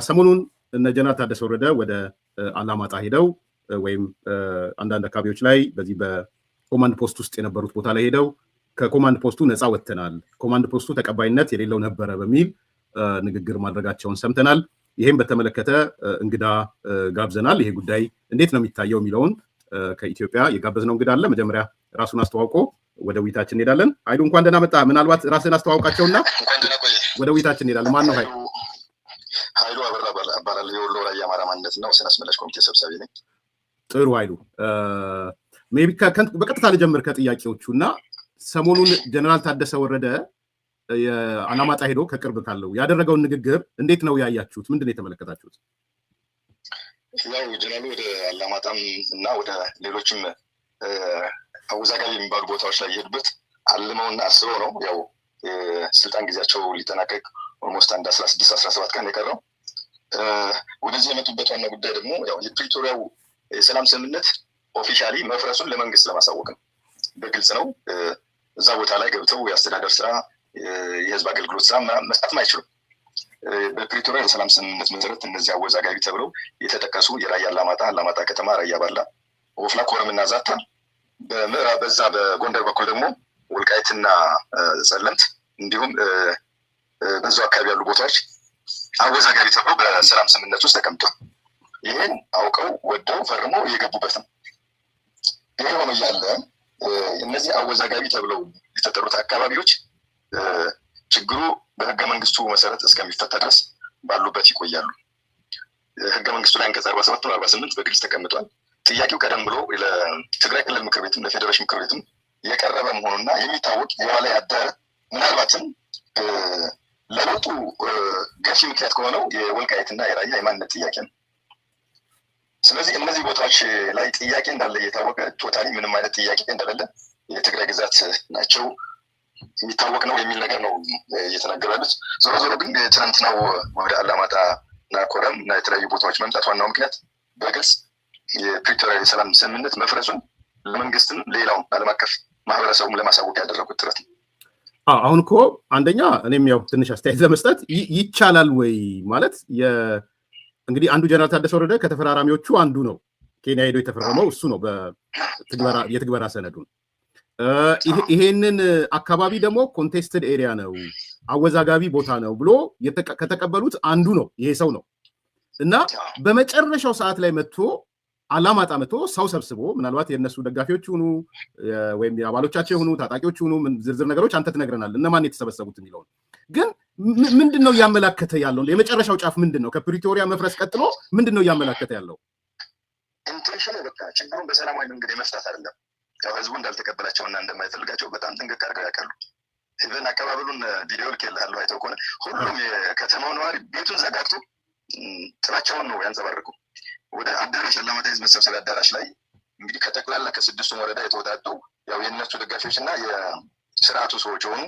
ሰሞኑን እነ ጀነራል ታደሰ ወረደ ወደ አላማጣ ሄደው ወይም አንዳንድ አካባቢዎች ላይ በዚህ በኮማንድ ፖስት ውስጥ የነበሩት ቦታ ላይ ሄደው ከኮማንድ ፖስቱ ነፃ ወጥተናል፣ ኮማንድ ፖስቱ ተቀባይነት የሌለው ነበረ በሚል ንግግር ማድረጋቸውን ሰምተናል። ይሄን በተመለከተ እንግዳ ጋብዘናል። ይሄ ጉዳይ እንዴት ነው የሚታየው የሚለውን ከኢትዮጵያ የጋበዝነው እንግዳ አለ። መጀመሪያ ራሱን አስተዋውቆ ወደ ውይይታችን እንሄዳለን። ኃይሉ እንኳን ደህና መጣ። ምናልባት ራስን አስተዋውቃቸውና ወደ ውይይታችን እንሄዳለን። ማን ነው ኃይሉ? ኃይሉ አበራ እባላለሁ። የወሎ ላይ የአማራ ማንነት ነው ስነ አስመላሽ ኮሚቴ ሰብሳቢ ነኝ። ጥሩ ኃይሉ፣ ሜቢ በቀጥታ ልጀምር ከጥያቄዎቹና ሰሞኑን ጀነራል ታደሰ ወረደ የአላማጣ ሄዶ ከቅርብ ካለው ያደረገውን ንግግር እንዴት ነው ያያችሁት? ምንድን ነው የተመለከታችሁት? ያው ጀነራሉ ወደ አላማጣም እና ወደ ሌሎችም አወዛጋቢ የሚባሉ ቦታዎች ላይ የሄዱበት አልመውና አስበው ነው። ያው ስልጣን ጊዜያቸው ሊጠናቀቅ ኦልሞስት 16-17 ቀን የቀረው ወደዚህ የመጡበት ዋና ጉዳይ ደግሞ ያው የፕሪቶሪያው የሰላም ስምምነት ኦፊሻሊ መፍረሱን ለመንግስት ለማሳወቅ ነው። በግልጽ ነው። እዛ ቦታ ላይ ገብተው የአስተዳደር ስራ፣ የህዝብ አገልግሎት ስራ መስራትም አይችሉም። በፕሪቶሪያ የሰላም ስምምነት መሰረት እነዚህ አወዛጋቢ ተብለው የተጠቀሱ የራያ አላማጣ ከተማ፣ ራያ ባላ፣ ወፍላ፣ ኮረምና ዛታ፣ በምዕራብ በዛ በጎንደር በኩል ደግሞ ወልቃይትና ጸለምት እንዲሁም በዛው አካባቢ ያሉ ቦታዎች አወዛጋቢ ተብለው በሰላም ስምምነት ውስጥ ተቀምጧል። ይህን አውቀው ወደው ፈርመው የገቡበት ነው። ይህ ሆኖ እያለ እነዚህ አወዛጋቢ ተብለው የተጠሩት አካባቢዎች ችግሩ በህገ መንግስቱ መሰረት እስከሚፈታ ድረስ ባሉበት ይቆያሉ። ህገ መንግስቱ ላይ አንቀጽ 47-48 በግልጽ ተቀምጧል። ጥያቄው ቀደም ብሎ ለትግራይ ክልል ምክር ቤትም ለፌዴሬሽን ምክር ቤትም የቀረበ መሆኑና የሚታወቅ የዋላ ያደረ ምናልባትም ለለውጡ ገፊ ምክንያት ከሆነው የወልቃይትና የራያ የማንነት ጥያቄ ነው። ስለዚህ እነዚህ ቦታዎች ላይ ጥያቄ እንዳለ እየታወቀ ቶታሊ ምንም አይነት ጥያቄ እንደሌለ የትግራይ ግዛት ናቸው የሚታወቅ ነው የሚል ነገር ነው እየተናገሩ ያሉት። ዞሮ ዞሮ ግን ትናንትናው ወደ አላማጣ እና ኮረም እና የተለያዩ ቦታዎች መምጣት ዋናው ምክንያት በግልጽ የፕሪቶሪያ የሰላም ስምምነት መፍረሱን ለመንግስትም ሌላውም ዓለም አቀፍ ማህበረሰቡም ለማሳወቅ ያደረጉት ጥረት ነው። አሁን እኮ አንደኛ እኔም ያው ትንሽ አስተያየት ለመስጠት ይቻላል ወይ ማለት እንግዲህ አንዱ ጀነራል ታደሰ ወረደ ከተፈራራሚዎቹ አንዱ ነው። ኬንያ ሄዶ የተፈረመው እሱ ነው የትግበራ ሰነዱን። ይሄንን አካባቢ ደግሞ ኮንቴስትድ ኤሪያ ነው፣ አወዛጋቢ ቦታ ነው ብሎ ከተቀበሉት አንዱ ነው ይሄ ሰው ነው እና በመጨረሻው ሰዓት ላይ መጥቶ አላማጣ መጥቶ ሰው ሰብስቦ ምናልባት የነሱ ደጋፊዎች ሆኑ ወይም የአባሎቻቸው ሆኑ ታጣቂዎች ሆኑ ዝርዝር ነገሮች አንተ ትነግረናል እነማን የተሰበሰቡት የሚለው ግን ምንድነው ያመላከተ ያለው? የመጨረሻው ጫፍ ምንድነው? ከፕሪቶሪያ መፍረስ ቀጥሎ ምንድነው ያመላከተ ያለው? ኢንቴንሽን በቃ ችግሩን በሰላማዊ መንገድ የመፍታት አይደለም። ያው ህዝቡ እንዳልተቀበላቸውና እንደማይፈልጋቸው በጣም ጥንቅቅ አድርገው ያውቃሉ። ኢቨን አካባቢውን ቪዲዮ ልኬልሃለሁ አይተው ከሆነ ሁሉም የከተማው ነዋሪ ቤቱን ዘጋግቶ ጥላቻውን ነው ያንጸባርቁ። ወደ አዳራሽ አላማጣ ህዝብ መሰብሰቢያ አዳራሽ ላይ እንግዲህ ከጠቅላላ ከ6ቱም ወረዳ የተወጣጡ ያው የእነሱ ደጋፊዎች እና የስርዓቱ ሰዎች የሆኑ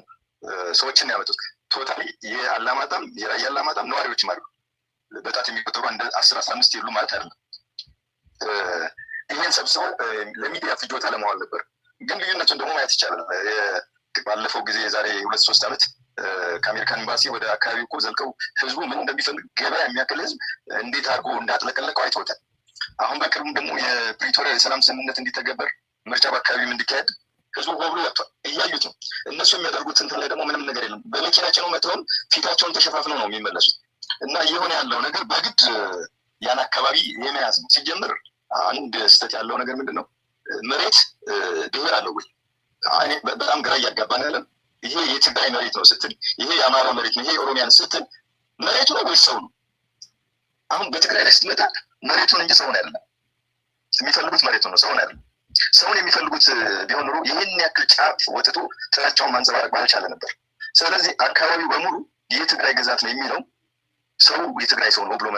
ሰዎችን ያመጡት ቶታሊ የአላማጣም የራያ አላማጣም ነዋሪዎችም አሉ። በጣት የሚቆጠሩ እንደ 10-15 የሉ ማለት አይደለም። ይህን ሰብስበው ለሚዲያ ፍጆታ ለማዋል ነበር። ግን ልዩነቱን ደግሞ ማየት ይቻላል። ባለፈው ጊዜ የዛሬ 2-3 ዓመት ከአሜሪካን ኤምባሲ ወደ አካባቢው እኮ ዘልቀው ህዝቡ ምን እንደሚፈልግ ገበያ የሚያክል ህዝብ እንዴት አድርጎ እንዳጥለቀለቀው አይተውታል። አሁን በቅርቡም ደግሞ የፕሪቶሪያ የሰላም ስምምነት እንዲተገበር ምርጫ በአካባቢም እንዲካሄድ ህዝቡ በብሎ ወጥቷል። እያዩት ነው። እነሱ የሚያደርጉት እንትን ላይ ደግሞ ምንም ነገር የለም። በመኪናቸው ነው መጥተውም ፊታቸውን ተሸፋፍነው ነው የሚመለሱት። እና እየሆነ ያለው ነገር በግድ ያን አካባቢ የመያዝ ነው። ሲጀምር አንድ ስህተት ያለው ነገር ምንድን ነው? መሬት ድህር አለው ወይ? በጣም ግራ እያጋባን ያለን ይሄ የትግራይ መሬት ነው ስትል፣ ይሄ የአማራ መሬት ነው፣ ይሄ የኦሮሚያን ስትል መሬቱ ነው ወይስ ሰው ነው? አሁን በትግራይ ላይ ስትመጣ መሬቱን እንጂ ሰውን አይደለም የሚፈልጉት፣ መሬቱን ነው ሰውን አይደለም። ሰውን የሚፈልጉት ቢሆን ኖሮ ይህን ያክል ጫፍ ወጥቶ ጥላቻውን ማንጸባረቅ ባልቻለ ነበር። ስለዚህ አካባቢው በሙሉ የትግራይ ግዛት ነው የሚለው ሰው የትግራይ ሰው ነው ብሎ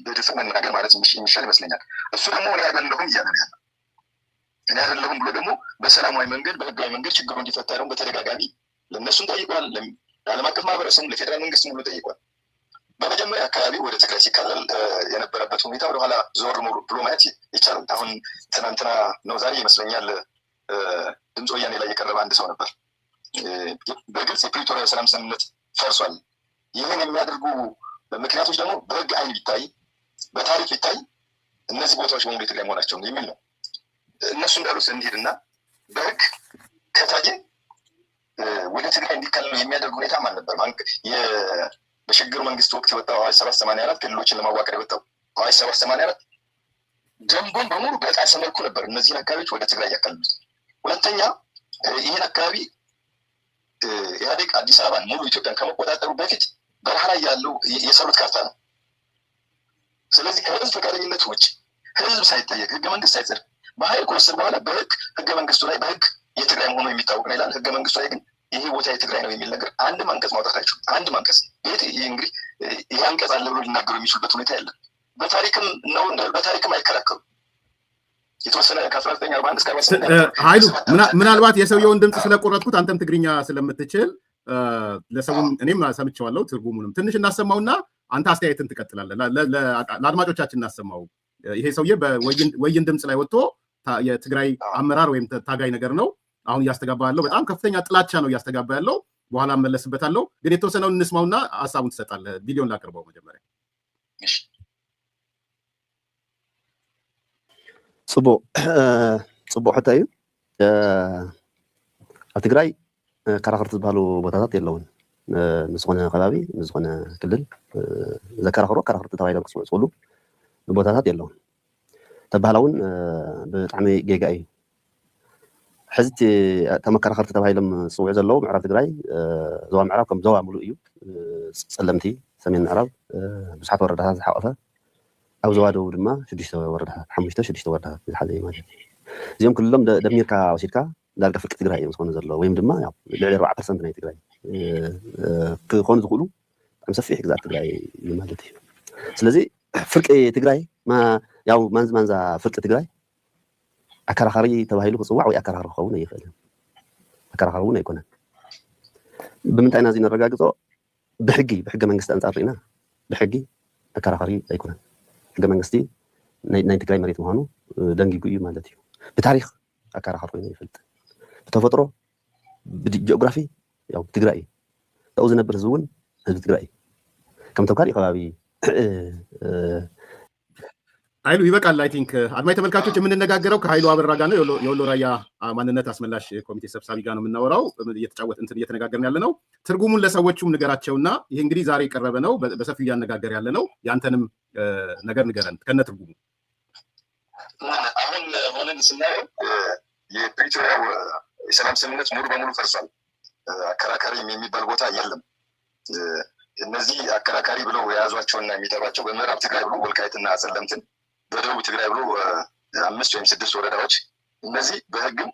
በድፍን መናገር ማለት የሚሻል ይመስለኛል። እሱ ደግሞ እኔ አይደለሁም እያለ ነው ያለው። እኔ አይደለሁም ብሎ ደግሞ በሰላማዊ መንገድ በህጋዊ መንገድ ችግሩ እንዲፈታ ደግሞ በተደጋጋሚ ለእነሱም ጠይቋል። ለዓለም አቀፍ ማህበረሰቡም ለፌዴራል መንግስት ሙሉ ጠይቋል። በመጀመሪያ አካባቢ ወደ ትግራይ ሲካለል የነበረበት ሁኔታ ወደኋላ ዞር ብሎ ማየት ይቻላል። አሁን ትናንትና ነው ዛሬ ይመስለኛል ድምፅ ወያኔ ላይ የቀረበ አንድ ሰው ነበር። በግልጽ የፕሪቶሪያ የሰላም ስምምነት ፈርሷል። ይህን የሚያደርጉ ምክንያቶች ደግሞ በህግ በአይን ቢታይ በታሪክ ቢታይ እነዚህ ቦታዎች በሙሉ የትግራይ መሆናቸው የሚል ነው። እነሱ እንዳሉት እንሂድና በህግ ከታየ ወደ ትግራይ እንዲካለሉ የሚያደርግ ሁኔታ ማን ነበር? በሽግግር መንግስት ወቅት የወጣው አዋጅ 784 ክልሎችን ለማዋቀር የወጣው አዋጅ 784 ደንቡን በሙሉ በጣሰ መልኩ ነበር እነዚህን አካባቢዎች ወደ ትግራይ ያካለሉት። ሁለተኛ ይህን አካባቢ ኢህአዴግ አዲስ አበባን ሙሉ ኢትዮጵያን ከመቆጣጠሩ በፊት በረሃ ላይ ያለው የሰሩት ካርታ ነው። ስለዚህ ከህዝብ ፈቃደኝነት ውጭ ህዝብ ሳይጠየቅ ህገ መንግስት ሳይጸድቅ በኃይል ከወሰድ በኋላ በህግ ህገ መንግስቱ ላይ በህግ የትግራይ መሆኑ የሚታወቅ ነው ይላል። ህገ መንግስቱ ላይ ግን ይሄ ቦታ የትግራይ ነው የሚል ነገር አንድም አንቀጽ ማውጣት አይችሉም። አንድም አንቀጽ ይሄ እንግዲህ ይሄ አንቀጽ አለ ብሎ ሊናገሩ የሚችሉበት ሁኔታ የለም። በታሪክም ነው በታሪክም አይከራከሩም። የተወሰነ ከ1941 እስከ 48 ኃይሉ ምናልባት የሰውየውን ድምፅ ስለቆረጥኩት አንተም ትግርኛ ስለምትችል ለሰውን እኔም ሰምቼዋለሁ ትርጉሙንም ትንሽ እናሰማውና አንተ አስተያየትን ትቀጥላለህ። ለአድማጮቻችን እናሰማው። ይሄ ሰውዬ በወይን ድምፅ ላይ ወጥቶ የትግራይ አመራር ወይም ታጋይ ነገር ነው አሁን እያስተጋባ ያለው። በጣም ከፍተኛ ጥላቻ ነው እያስተጋባ ያለው። በኋላ መለስበታለሁ፣ ግን የተወሰነውን እንስማውና ሀሳቡን ትሰጣለህ። ቪዲዮን ላቅርበው መጀመሪያ። ጽቡቅ ሕቶ እዩ። ኣብ ትግራይ ከራኸርቲ ዝበሃሉ ቦታታት የለውን። ንዝኾነ ከባቢ ንዝኾነ ክልል ዘከራኽሮ ከራኸርቲ ተባሂሎም ክስምዑ ዝኽእሉ ቦታታት የለውን። ተባህላ እውን ብጣዕሚ ጌጋ እዩ። ሕዚ ተመከራኸርቲ ተባሂሎም ዝፅውዑ ዘለዉ ምዕራብ ትግራይ ዞባ ምዕራብ ከም ዞባ ሙሉእ እዩ። ፀለምቲ ሰሜን ምዕራብ ብዙሓት ወረዳታት ዝሓቆፈ ኣብ ዞባ ደቡብ ድማ 6 ወረዳታት 5-6 ወረዳታት ዝሓዘ እዩ ማለት እዩ። እዚኦም ክልሎም ደሚርካ ወሲድካ ዳርጋ ፍርቂ ትግራይ እዮም ዝኮኑ ዘለዉ ወይም ድማ ልዕሊ 4% ናይ ትግራይ ክኾኑ ዝኽእሉ ብጣዕሚ ሰፊሕ ግዛት ትግራይ እዩ ማለት እዩ። ስለዚ ፍርቂ ትግራይ ያው ማንዛ ፍርቂ ትግራይ ኣከራኻሪ ተባሂሉ ክፅዋዕ ወይ ኣከራኻሪ ክኸውን ኣይኽእልን። ኣከራኻሪ እውን ኣይኮነን። ብምንታይ ኢና እዚ ነረጋግፆ? ብሕጊ መንግስቲ ኣንፃር ርኢና ብሕጊ ኣከራኻሪ ኣይኮነን። ሕገ መንግስቲ ናይ ትግራይ መሬት ምዃኑ ደንጊጉ እዩ ማለት እዩ። ብታሪክ ኣከራኻሪ ኮይኑ ይፈልጥ። ብተፈጥሮ ብጂኦግራፊ ያው ትግራይ እዩ። ኣብኡ ዝነብር ህዝቢ እውን ህዝቢ ትግራይ እዩ። ከምቶም ካሊእ ከባቢ ኃይሉ ይበቃል። አይ ቲንክ አድማጭ ተመልካቾች የምንነጋገረው ከኃይሉ አበራ ጋር ነው። የወሎ ራያ ማንነት አስመላሽ ኮሚቴ ሰብሳቢ ጋር ነው የምናወራው። እየተነጋገርን ያለ ነው። ትርጉሙን ለሰዎቹም ንገራቸውና ይሄ እንግዲህ ዛሬ የቀረበ ነው፣ በሰፊው እያነጋገር ያለ ነው። ያንተንም ነገር ንገረን ከነ ትርጉሙ። አሁን ሆነን ስናየው የፕሪቶሪያው የሰላም ስምምነት ሙሉ በሙሉ ፈርሷል። አከራካሪ የሚባል ቦታ የለም። እነዚህ አከራካሪ ብለው የያዟቸውና የሚጠሯቸው በምዕራብ ትግራይ ብሎ ወልቃይትና ጸለምትን፣ በደቡብ ትግራይ ብሎ 5 ወይም 6 ወረዳዎች፣ እነዚህ በህግም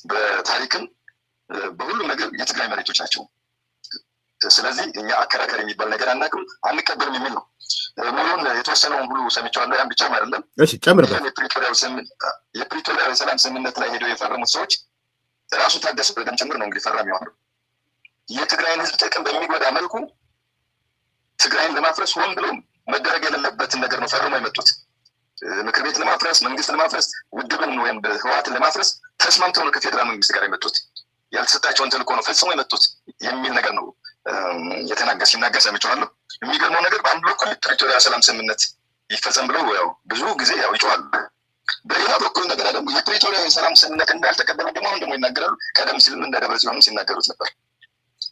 በታሪክም በሁሉም ነገር የትግራይ መሬቶች ናቸው። ስለዚህ እኛ አከራካሪ የሚባል ነገር አናውቅም፣ አንቀበልም የሚል ነው። ሙሉን የተወሰነውን ሁሉ ሰምቼዋለሁ። ያን ብቻም አይደለም። እሺ ጨምርበት። የፕሪቶሪያው የሰላም ስምምነት ላይ ሄደው የፈረሙት ሰዎች ራሱ ታደሰ ወረደም ጭምር ነው እንግዲህ ፈራሚ የሆነው። የትግራይን ህዝብ ጥቅም በሚጎዳ መልኩ ትግራይን ለማፍረስ ሆን ብሎ መደረግ የሌለበትን ነገር ነው ፈርሞ የመጡት። ምክር ቤት ለማፍረስ፣ መንግስት ለማፍረስ፣ ውድብን ወይም ህወሓትን ለማፍረስ ተስማምተው ነው ከፌዴራል መንግስት ጋር የመጡት። ያልተሰጣቸውን ተልእኮ ነው ፈጽሞ የመጡት የሚል ነገር ነው ሲናገር ሰምቼዋለሁ። የሚገርመው ነገር በአንድ በኩል ፕሪቶሪያ ሰላም ስምምነት ይፈጸም ብለው ያው ብዙ ጊዜ ያው ይጮዋሉ። በሌላ በኩል እንደገና ደግሞ የፕሪቶሪያ የሰላም ስምምነት እንዳልተቀበሉ ደግሞ አሁን ደግሞ ይናገራሉ። ቀደም ሲልም እንደ ደብረጽዮንም ሲናገሩት ነበር።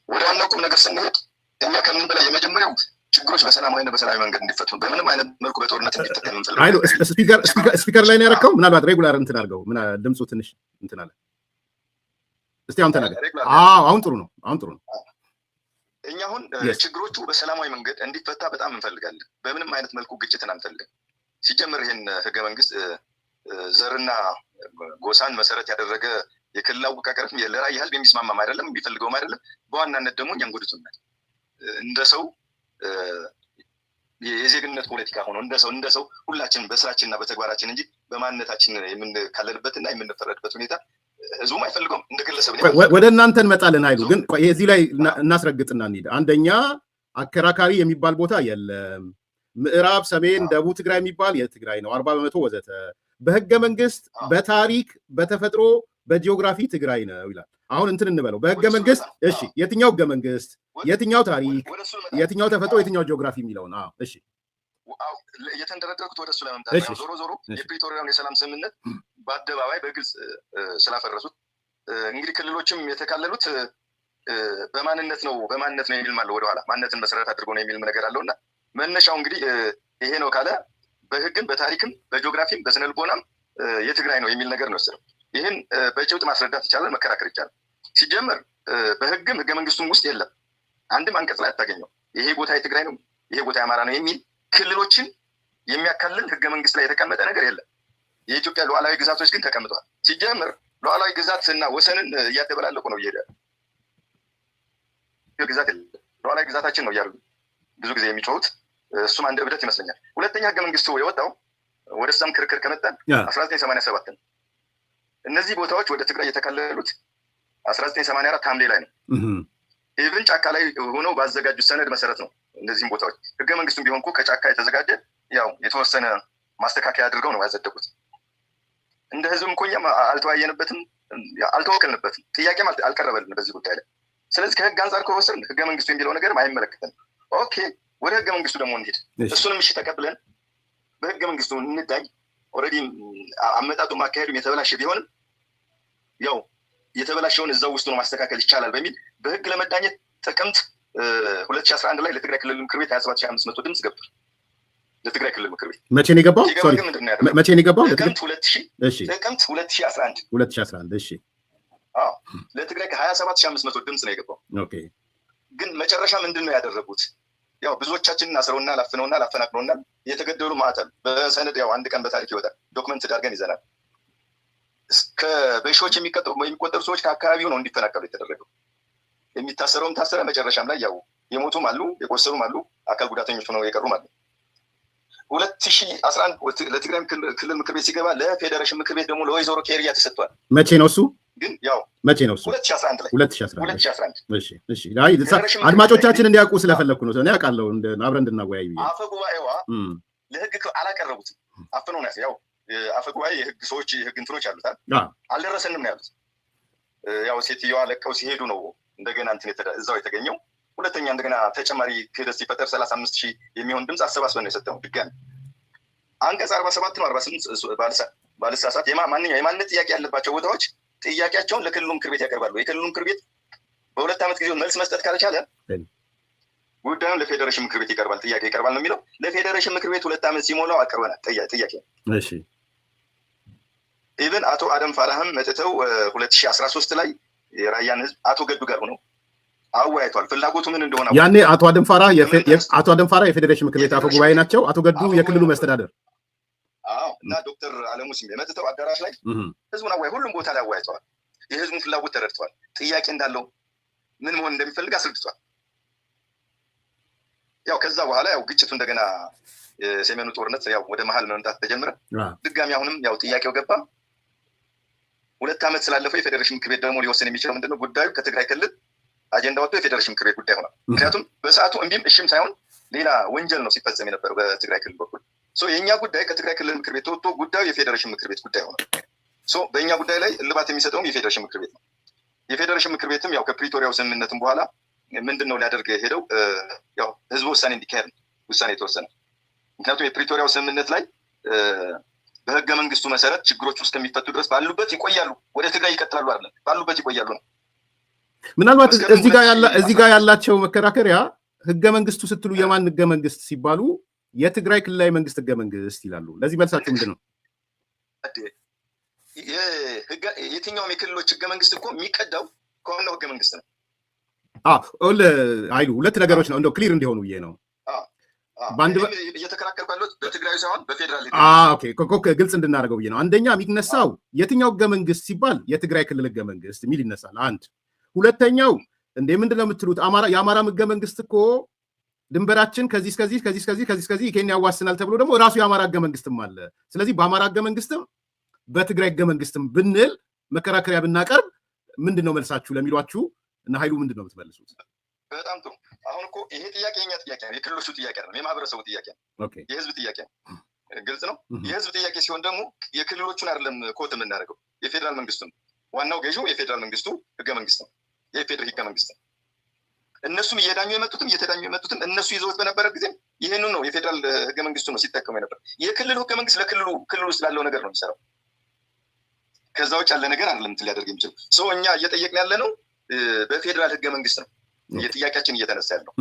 ወደ ዋናው ቁም ነገር ስንሄድ እኛ ከምን በላይ የመጀመሪያው ችግሮች በሰላማዊና በሰላማዊ መንገድ እንዲፈቱ በምንም አይነት መልኩ በጦርነት እንዲፈታ የምንፈልገው። ኃይሉ ስፒከር ላይ ነው ያደረከው። ምናልባት ሬጉላር እንትን አድርገው ድምፁ ትንሽ እንትን አለ። እስቲ አሁን ተናገር። አሁን ጥሩ ነው። እኛ አሁን ችግሮቹ በሰላማዊ መንገድ እንዲፈታ በጣም እንፈልጋለን። በምንም አይነት መልኩ ግጭትን አንፈልግም። ሲጀምር ይህን ህገ መንግስት ዘርና ጎሳን መሰረት ያደረገ የክልል አወቃቀርም ለራያ ህዝብ የሚስማማም አይደለም፣ የሚፈልገውም አይደለም። በዋናነት ደግሞ እኛን ጎድቶናል። እንደ ሰው የዜግነት ፖለቲካ ሆኖ እንደ ሰው ሁላችን በስራችንና በተግባራችን እንጂ በማንነታችን የምንካለልበትና የምንፈረድበት ሁኔታ ህዝቡም አይፈልገውም። እንደ ግለሰብ ወደ እናንተ እንመጣለን። ኃይሉ ግን እዚህ ላይ እናስረግጥና እንሂድ። አንደኛ አከራካሪ የሚባል ቦታ የለም። ምዕራብ፣ ሰሜን፣ ደቡብ ትግራይ የሚባል የትግራይ ነው 40% ወዘተ። በህገ መንግስት፣ በታሪክ፣ በተፈጥሮ፣ በጂኦግራፊ ትግራይ ነው ይላል። አሁን እንትን እንበለው በህገ መንግስት። እሺ የትኛው ህገ መንግስት፣ የትኛው ታሪክ፣ የትኛው ተፈጥሮ፣ የትኛው ጂኦግራፊ የሚለውን እሺ የተንደረደርኩት ወደሱ ለመምጣት ነው። ዞሮ ዞሮ የፕሪቶሪያውን የሰላም ስምምነት በአደባባይ በግልጽ ስላፈረሱት እንግዲህ ክልሎችም የተካለሉት በማንነት ነው የሚል ማለት ወደኋላ ማንነትን መሰረት አድርጎ ነው የሚል ነገር አለውና መነሻው እንግዲህ ይሄ ነው ካለ በህግም በታሪክም በጂኦግራፊም በስነልቦናም የትግራይ ነው የሚል ነገር ነው ወሰደው። ይሄን በጭብጥ ማስረዳት ይቻላል፣ መከራከር ይቻላል። ሲጀመር በህግም ህገ መንግስቱም ውስጥ የለም አንድም አንቀጽ ላይ አታገኘው ይሄ ቦታ የትግራይ ነው ይሄ ቦታ የአማራ ነው የሚል ክልሎችን የሚያካልል ህገ መንግስት ላይ የተቀመጠ ነገር የለም። የኢትዮጵያ ሉዓላዊ ግዛቶች ግን ተቀምጠዋል። ሲጀመር ሉዓላዊ ግዛትና ወሰንን እያደበላለቁ ነው እየሄደ ግዛት ሉዓላዊ ግዛታችን ነው እያሉ ብዙ ጊዜ የሚጮሁት እሱም አንድ እብደት ይመስለኛል። ሁለተኛ ህገ መንግስቱ የወጣው ወደ እሷም ክርክር ከመጣን 1987 ነው። እነዚህ ቦታዎች ወደ ትግራይ የተካለሉት 1984 ሐምሌ ላይ ነው። ኢቭን ጫካ ላይ ሆነው ባዘጋጁት ሰነድ መሰረት ነው። እነዚህም ቦታዎች ህገ መንግስቱም ቢሆን እኮ ከጫካ የተዘጋጀ ያው የተወሰነ ማስተካከያ አድርገው ነው ያጸደቁት። እንደ ህዝብም እኮ እኛም አልተወያየንበትም፣ አልተወከልንበትም፣ ጥያቄም አልቀረበልን በዚህ ጉዳይ ላይ። ስለዚህ ከህግ አንጻር ከወሰድን ህገ መንግስቱ የሚለው ነገርም አይመለከተንም። ኦኬ ወደ ህገ መንግስቱ ደግሞ እንሂድ። እሱንም እሺ ተቀብለን በህገ መንግስቱ እንዳይ ኦልሬዲ አመጣጡም አካሄዱም የተበላሸ ቢሆንም ያው የተበላሸውን እዛው ውስጥ ነው ማስተካከል ይቻላል በሚል በህግ ለመዳኘት ጥቅምት 2011 ላይ ለትግራይ ክልል ምክር ቤት 27500 ድምጽ ገብቷል። ለትግራይ ክልል ምክር ቤት መቼ ነው የገባው? መቼ ነው የገባው? ጥቅምት 2011 እሺ አዎ ለትግራይ 27500 ድምጽ ነው የገባው። ኦኬ ግን መጨረሻ ምንድነው ያደረጉት? ያው ብዙዎቻችንን አስረውና ላፍነውና ላፈናቅነውና የተገደሉ ማዕተል በሰነድ ያው አንድ ቀን በታሪክ ይወጣል ዶክመንት ዳርገን ይዘናል። እስከ በሺዎች የሚቆጠሩ ሰዎች ከአካባቢው ነው እንዲፈናቀሉ የተደረገው። የሚታሰረውም ታሰረ። መጨረሻም ላይ ያው የሞቱም አሉ፣ የቆሰሉም አሉ፣ አካል ጉዳተኞች ሆነው የቀሩም አሉ። 2011 ለትግራይ ክልል ምክር ቤት ሲገባ ለፌዴሬሽን ምክር ቤት ደግሞ ለወይዘሮ ኬሪያ ተሰጥቷል። መቼ ነው እሱ? ግን ያው መቼ ነው እሱ? 2011 ላይ 2011 እሺ አይ አድማጮቻችን እንዲያውቁ ስለፈለኩ ነው። እኔ አውቃለሁ አብረን እንድናወያይ ብዬ። አፈ ጉባኤዋ ለህግ አላቀረቡትም። አፍነው ነው ያው አፈ ጉባኤ የህግ ሰዎች የህግ እንትኖች አሉታል። አልደረሰንም ነው ያሉት። ያው ሴትዮዋ ለቀው ሲሄዱ ነው እንደገና እንትን እዛው የተገኘው። ሁለተኛ እንደገና ተጨማሪ ክህደት ሲፈጠር 35000 የሚሆን ድምጽ አሰባስበን ነው የሰጠው። ድጋሚ አንቀጽ 47 ነው 48 ባልሳሳት የማንነት ጥያቄ ያለባቸው ቦታዎች ጥያቄያቸውን ለክልሉ ምክር ቤት ያቀርባሉ። የክልሉ ምክር ቤት በ2 ዓመት ጊዜ መልስ መስጠት ካልቻለ ጉዳዩን ለፌዴሬሽን ምክር ቤት ይቀርባል። ጥያቄ ይቀርባል ነው የሚለው። ለፌዴሬሽን ምክር ቤት 2 ዓመት ሲሞላው አቅርበናል ጥያቄ። እሺ ኢቭን አቶ አደም ፋራህም መጥተው 2013 ላይ የራያን ህዝብ አቶ ገዱ ጋር ሆነው አወያይቷል። ፍላጎቱ ምን እንደሆነ ያኔ አቶ አደም ፋራ የፌዴሬሽን ምክር ቤት አፈ ጉባኤ ናቸው። አቶ ገዱ የክልሉ መስተዳደር እና ዶክተር አለሙ ሲሜ መጥተው አዳራሽ ላይ ህዝቡን ሁሉም ቦታ ላይ አወያይተዋል። የህዝቡን ፍላጎት ተረድተዋል። ጥያቄ እንዳለው ምን መሆን እንደሚፈልግ አስረድቷል። ያው ከዛ በኋላ ያው ግጭቱ እንደገና የሰሜኑ ጦርነት ያው ወደ መሀል መምጣት ተጀመረ። ድጋሚ አሁንም ያው ጥያቄው ገባ። 2 ዓመት ስላለፈው የፌዴሬሽን ምክር ቤት ደግሞ ሊወሰን የሚችለው ምንድነው? ጉዳዩ ከትግራይ ክልል አጀንዳ ወጥቶ የፌዴሬሽን ምክር ቤት ጉዳይ ሆኗል። ምክንያቱም በሰዓቱ እምቢም እሽም ሳይሆን ሌላ ወንጀል ነው ሲፈጸም የነበረው በትግራይ ክልል በኩል። የእኛ ጉዳይ ከትግራይ ክልል ምክር ቤት ተወጥቶ ጉዳዩ የፌዴሬሽን ምክር ቤት ጉዳይ ሆኗል። በእኛ ጉዳይ ላይ እልባት የሚሰጠውም የፌዴሬሽን ምክር ቤት ነው። የፌዴሬሽን ምክር ቤትም ያው ከፕሪቶሪያው ስምምነትም በኋላ ምንድነው ሊያደርግ ሄደው ያው ህዝብ ውሳኔ እንዲካሄድ ነው ውሳኔ የተወሰነ። ምክንያቱም የፕሪቶሪያው ስምምነት ላይ በህገ መንግስቱ መሰረት ችግሮች ውስጥ ከሚፈቱ ድረስ ባሉበት ይቆያሉ፣ ወደ ትግራይ ይቀጥላሉ አይደለም፣ ባሉበት ይቆያሉ ነው። ምናልባት እዚህ ጋር ያላቸው መከራከሪያ ህገ መንግስቱ ስትሉ የማን ህገ መንግስት ሲባሉ የትግራይ ክልላዊ መንግስት ህገ መንግስት ይላሉ። ለዚህ መልሳችሁ ምንድን ነው? የትኛውም የክልሎች ህገ መንግስት እኮ የሚቀዳው ከዋናው ህገ መንግስት ነው። አይሉ ሁለት ነገሮች ነው እንደው ክሊር እንዲሆኑ ብዬ ነው። እየተከራከርኩ ያለሁት በትግራይ ሳይሆን በፌዴራል ግልጽ እንድናደርገው ብዬ ነው። አንደኛ የሚነሳው የትኛው ህገ መንግስት ሲባል የትግራይ ክልል ህገ መንግስት የሚል ይነሳል። አንድ ሁለተኛው እንደ ምንድነው የምትሉት? የአማራም ህገ መንግስት እኮ ድንበራችን ከዚህ ኬንያ ያዋስናል ተብሎ ደግሞ ራሱ የአማራ ህገ መንግስትም አለ። ስለዚህ በአማራ ህገ መንግስትም በትግራይ ህገ መንግስትም ብንል መከራከሪያ ብናቀርብ ምንድነው መልሳችሁ ለሚሏችሁ እና ኃይሉ ምንድነው የምትመልሱት? በጣም ጥሩ። አሁን እኮ ይሄ ጥያቄ የኛ ጥያቄ ነው፣ የክልሎቹ ጥያቄ ነው፣ የማህበረሰቡ ጥያቄ ነው፣ የህዝብ ጥያቄ ነው። ግልጽ ነው። የህዝብ ጥያቄ ሲሆን ደግሞ የክልሎቹን አይደለም ኮት የምናደርገው፣ የፌዴራል መንግስቱ ነው። ዋናው ገዢው የፌዴራል መንግስቱ ህገ መንግስት ነው፣ የፌዴራል ህገ መንግስት ነው። እነሱም እየተዳኙ የመጡትም እነሱ ይዘውት በነበረ ጊዜ ይሄንን ነው የፌደራል ህገ መንግስቱ ነው ሲጠቀሙ የነበር። የክልሉ ህገ መንግስት ክልሉ ውስጥ ላለው ነገር ነው የሚሰራው። ከዛ ውጭ ያለ ነገር አይደለም እንትን ሊያደርግ የሚችል ሰው። እኛ እየጠየቅን ያለ ነው በፌደራል ህገ መንግስት ነው የጥያቄያችን እየተነሳ ያለው።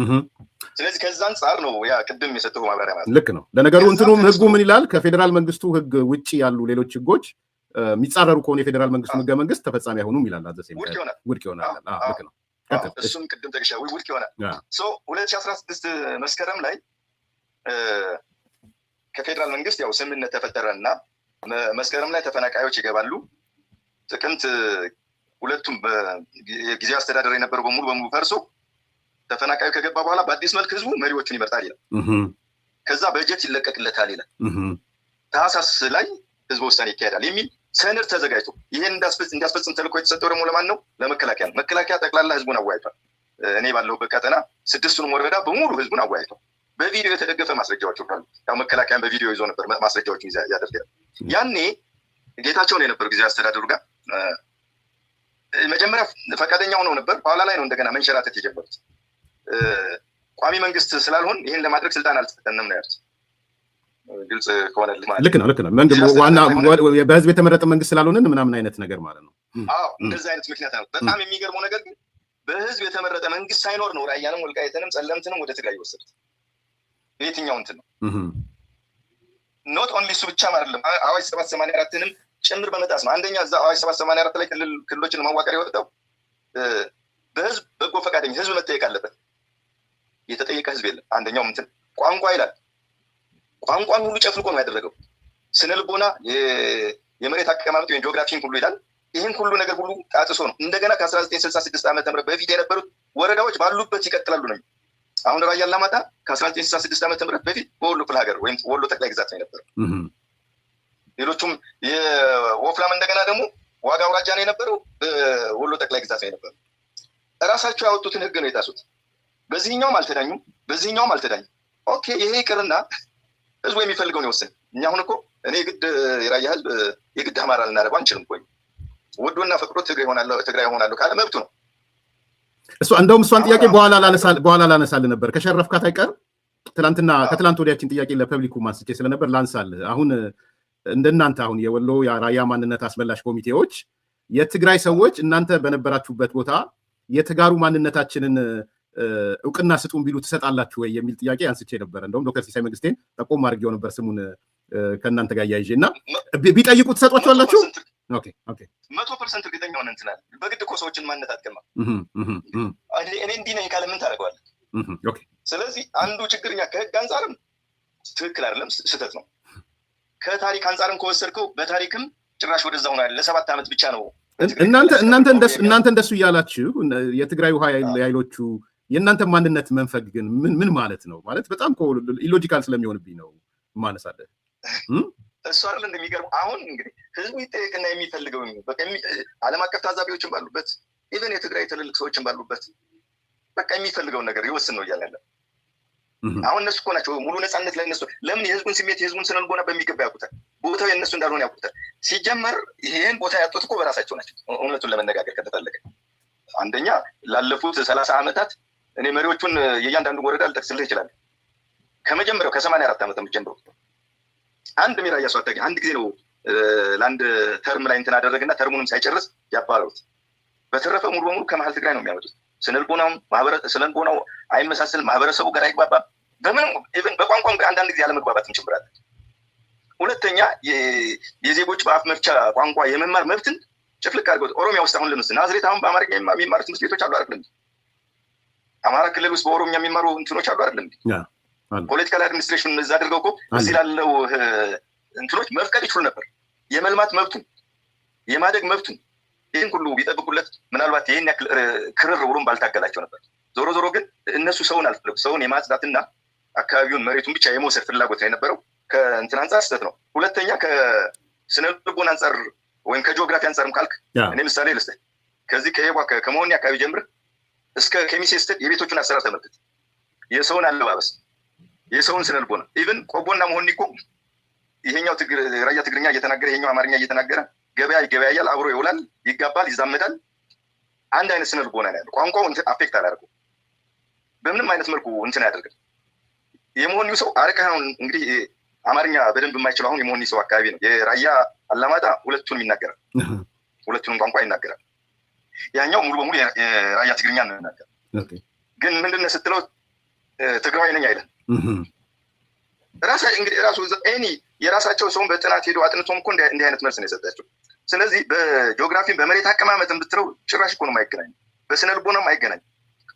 ስለዚህ ከዛ አንጻር ነው ያ ቅድም የሰጠው ማብራሪያ ማለት ልክ ነው። ለነገሩ እንትኑም ህጉ ምን ይላል? ከፌደራል መንግስቱ ህግ ውጪ ያሉ ሌሎች ህጎች የሚጻረሩ ከሆነ የፌደራል መንግስቱ ህገ መንግስት ተፈጻሚ አይሆኑም ይላል። ውድቅ ይሆናል። ልክ ነው። እሱም ቅድም ጠቅሻ ውድቅ ይሆናል። 2016 መስከረም ላይ ከፌደራል መንግስት ያው ስምምነት ተፈጠረና መስከረም ላይ ተፈናቃዮች ይገባሉ። ጥቅምት ሁለቱም ጊዜያዊ አስተዳደር የነበረው በሙሉ ፈርሶ ተፈናቃዩ ከገባ በኋላ በአዲስ መልክ ህዝቡ መሪዎቹን ይመርጣል ይላል። ከዛ በጀት ይለቀቅለታል ይላል። ታህሳስ ላይ ህዝበ ውሳኔ ይካሄዳል የሚል ሰነድ ተዘጋጅቶ ይሄን እንዲያስፈጽም ተልእኮ የተሰጠው ደግሞ ለማን ነው? ለመከላከያ ነው። መከላከያ ጠቅላላ ህዝቡን አወያይቷል። እኔ ባለሁበት ቀጠና 6ቱንም ወረዳ በሙሉ ህዝቡን አወያይቷል። በቪዲዮ የተደገፈ ማስረጃዎች አሉ። ያው መከላከያን በቪዲዮ ይዞ ነበር ማስረጃዎችን ያደርጋል። ያኔ ጌታቸው ነው የነበረው ጊዜያዊ አስተዳደሩ ጋር መጀመሪያ ፈቃደኛ ሆነው ነበር። በኋላ ላይ ነው እንደገና መንሸራተት የጀመሩት። ቋሚ መንግስት ስላልሆን ይህን ለማድረግ ስልጣን አልተሰጠንም ነው ያሉት። ግልጽ ከሆነልህ ማለት ልክ ነው። ዋና በህዝብ የተመረጠ መንግስት ስላልሆንን ምናምን አይነት ነገር ማለት ነው። አዎ እንደዚህ አይነት ምክንያት ነው። በጣም የሚገርመው ነገር ግን በህዝብ የተመረጠ መንግስት ሳይኖር ነው ራያንም ወልቃይትንም ጸለምትንም ወደ ትግራይ የወሰዱት። የትኛው እንትን ነው? ኖት ኦንሊ እሱ ብቻም አይደለም። አዋጅ 784ንም ጭምር በመጣስ ነው። አንደኛ እዛ አዋጅ 784 ላይ ክልሎችን ማዋቀር የወጣው በህዝብ በጎ ፈቃደኛ ህዝብ መጠየቅ አለበት። የተጠየቀ ህዝብ የለም። አንደኛው እንትን ቋንቋ ይላል። ቋንቋን ሁሉ ጨፍልቆ ነው ያደረገው። ስነ ልቦና፣ የመሬት አቀማመጥ ወይም ጂኦግራፊን ሁሉ ይላል። ይህን ሁሉ ነገር ሁሉ ጣጥሶ ነው እንደገና ከ1966 ዓ.ም በፊት የነበሩት ወረዳዎች ባሉበት ይቀጥላሉ ነው። አሁን ራያ አላማጣ ከ1966 ዓ.ም በፊት በወሎ ክፍለ ሀገር ወይም ወሎ ጠቅላይ ግዛት ነው የነበረው። ሌሎቹም የወፍላም እንደገና ደግሞ ዋጋ አውራጃ ነው የነበረው፣ በወሎ ጠቅላይ ግዛት ነው የነበረው። እራሳቸው ያወጡትን ህግ ነው የጣሱት። በዚህኛውም አልተዳኙም፣ በዚህኛውም አልተዳኙም። ኦኬ ይሄ ይቅርና ህዝቡ የሚፈልገውን ይወስን። እኛ አሁን እኮ እኔ ግድ የራያ ህዝብ የግድ አማራ ልናደርገው አንችልም እኮ። ወዶና ፈቅዶ ትግራይ ሆናለሁ ካለ መብቱ ነው። እንደውም እሷን ጥያቄ በኋላ ላነሳልህ ነበር። ከሸረፍካት አይቀር ከትላንት ወዲያችን ጥያቄ ለፐብሊኩ ማስቼ ስለነበር ላንሳልህ። አሁን እንደናንተ አሁን የወሎ የራያ ማንነት አስመላሽ ኮሚቴዎች የትግራይ ሰዎች እናንተ በነበራችሁበት ቦታ የተጋሩ ማንነታችንን እውቅና ስጡን ቢሉ ትሰጣላችሁ ወይ የሚል ጥያቄ አንስቼ ነበር። እንደውም ዶክተር ሲሳይ መንግስቴን ጠቆም አድርጌው ነበር ስሙን ከእናንተ ጋር እያይዤ እና ቢጠይቁ ትሰጧቸዋላችሁ? 100% እርግጠኛ ሆነን እንትናል። በግድ እኮ ሰዎችን ማንነት አትቀማም። እኔ እንዲህ ነኝ ካለ ምን ታደርገዋለህ? ስለዚህ አንዱ ችግር እኛ ከህግ አንጻርም ትክክል አይደለም፣ ስህተት ነው። ከታሪክ አንጻርም ከወሰድከው በታሪክም ጭራሽ ወደዛ ሆኗል። ለ7 ዓመት ብቻ ነው እናንተ እንደሱ እያላችሁ የትግራይ ኃይሎቹ የእናንተ ማንነት መንፈግ ግን ምን ማለት ነው? ማለት በጣም ኢሎጂካል ስለሚሆንብኝ ነው ማነሳለህ። እሱ አይደል እንደሚገርመው። አሁን እንግዲህ ህዝቡ ይጠየቅና የሚፈልገው ዓለም አቀፍ ታዛቢዎችን ባሉበት ኢቨን የትግራይ ትልልቅ ሰዎችን ባሉበት በቃ የሚፈልገውን ነገር ይወስን ነው እያለ ያለ። አሁን እነሱ እኮ ናቸው ሙሉ ነፃነት ላይ እነሱ ለምን የህዝቡን ስሜት የህዝቡን ስነልቦና በሚገባ ያውቁታል። ቦታው የእነሱ እንዳልሆነ ያውቁታል። ሲጀመር ይሄን ቦታ ያጡት እኮ በራሳቸው ናቸው። እውነቱን ለመነጋገር ከተፈለገ አንደኛ ላለፉት 30 ዓመታት እኔ መሪዎቹን የእያንዳንዱ ወረዳ ልጠቅስልህ ይችላል። ከመጀመሪያው ከ84 ዓመት ጀምሮ አንድ ሚራያ ሰው አታገኝ። አንድ ጊዜ ነው ለአንድ ተርም ላይ እንትን አደረገና ተርሙንም ሳይጨርስ ያባረሩት። በተረፈ ሙሉ በሙሉ ከመሀል ትግራይ ነው የሚያመጡት። ስነልቦናው አይመሳሰል፣ ማህበረሰቡ ጋር አይግባባም። በምንም ኢቨን በቋንቋም አንዳንድ ጊዜ ያለመግባባትም ችግር አለ። ሁለተኛ የዜጎች በአፍ መፍቻ ቋንቋ የመማር መብትን ጭፍልቅ አድርገው ኦሮሚያ ውስጥ አሁን ለምሳሌ ናዝሬት አሁን በአማርኛ የሚማሩ ትምህርት ቤቶች አሉ አይደለም? አማራ ክልል ውስጥ በኦሮሚያ የሚማሩ እንትኖች አሉ አይደለም? ፖለቲካል አድሚኒስትሬሽን እዛ አድርገው እኮ እዚህ ላለው እንትኖች መፍቀድ ይችሉ ነበር። የመልማት መብቱን የማደግ መብቱን ይህን ሁሉ ቢጠብቁለት ምናልባት ይህን ያክል ክርር ብሎም ባልታገላቸው ነበር። ዞሮ ዞሮ ግን እነሱ ሰውን አልፈለጉ። ሰውን የማጽዳትና አካባቢውን መሬቱን ብቻ የመውሰድ ፍላጎት ነው የነበረው። ከእንትን አንጻር ስህተት ነው። ሁለተኛ ከስነ ልቦና አንጻር ወይም ከጂኦግራፊ አንጻርም ካልክ እኔ ምሳሌ ልስጥህ። ከዚህ ከመሆኒ አካባቢ ጀምር እስከ ኬሚሴ ስትል የቤቶቹን አሰራር ተመልከት። የሰውን አለባበስ፣ የሰውን ስነ ልቦና ኢቭን ቆቦና መሆኒ እኮ ይሄኛው ራያ ትግርኛ እየተናገረ ይሄኛው አማርኛ እየተናገረ ገበያ ይገበያያል፣ አብሮ ይውላል፣ ይጋባል፣ ይዛመዳል። አንድ አይነት ስነ ልቦና ነው ያለው። ቋንቋው አፌክት አላደረገው በምንም አይነት መልኩ እንትን አያደርግም። የመሆኒው ሰው አረካውን እንግዲህ አማርኛ በደንብ የማይችለው አሁን የመሆኒ ሰው አካባቢ ነው። የራያ አላማጣ ሁለቱንም ይናገራል፣ ሁለቱንም ቋንቋ ይናገራል። ያኛው ሙሉ በሙሉ የራያ ትግርኛ ነው ይናገራል። ግን ምንድነው ስትለው ትግራዋይ ነኝ አይደል? እንግዲህ ራሱ የራሳቸው ሰውን በጥናት ሄዶ አጥንቶም እኮ እንዲህ አይነት መልስ ነው የሰጣቸው። ስለዚህ በጂኦግራፊ በመሬት አቀማመጥን ብትለው ጭራሽ እኮ ነው የማይገናኝ፣ በስነ ልቦናም አይገናኝ።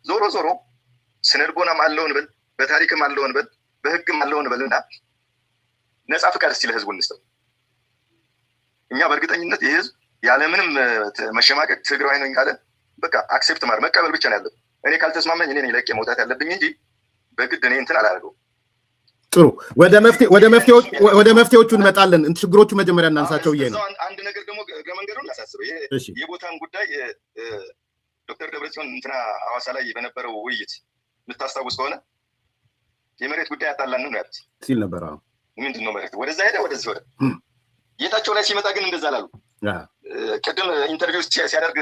ዞሮ ዞሮ ስነ ልቦናም አለውን በል፣ በታሪክም አለውን በል፣ በህግም አለውን በልና ነፃ ፍቃድ እስቲ ለህዝቡ እንስጠው። እኛ በእርግጠኝነት ይህ ህዝብ ያለምንም መሸማቀቅ ትግራዋይ ነኝ ካለ በቃ አክሴፕት ማድረግ መቀበል ብቻ ነው ያለብን። እኔ ካልተስማማኝ እኔ ለቄ መውጣት ያለብኝ እንጂ በግድ እኔ እንትን አላደርገውም። ጥሩ፣ ወደ መፍትሄዎቹ እንመጣለን። ችግሮቹ መጀመሪያ እናንሳቸው ብዬ ነው። አንድ ነገር ደግሞ መንገዱን ላሳስበው፣ የቦታን ጉዳይ ዶክተር ደብረጽዮን እንትና ሐዋሳ ላይ በነበረው ውይይት የምታስታውስ ከሆነ የመሬት ጉዳይ ያጣላን ነው ያሉት ሲል ነበር። ምንድን ነው መሬት ወደዛ ሄደ ወደዚህ ወደ ጌታቸው ላይ ሲመጣ ግን እንደዛ አላሉ። ቅድም ኢንተርቪው ሲያደርግ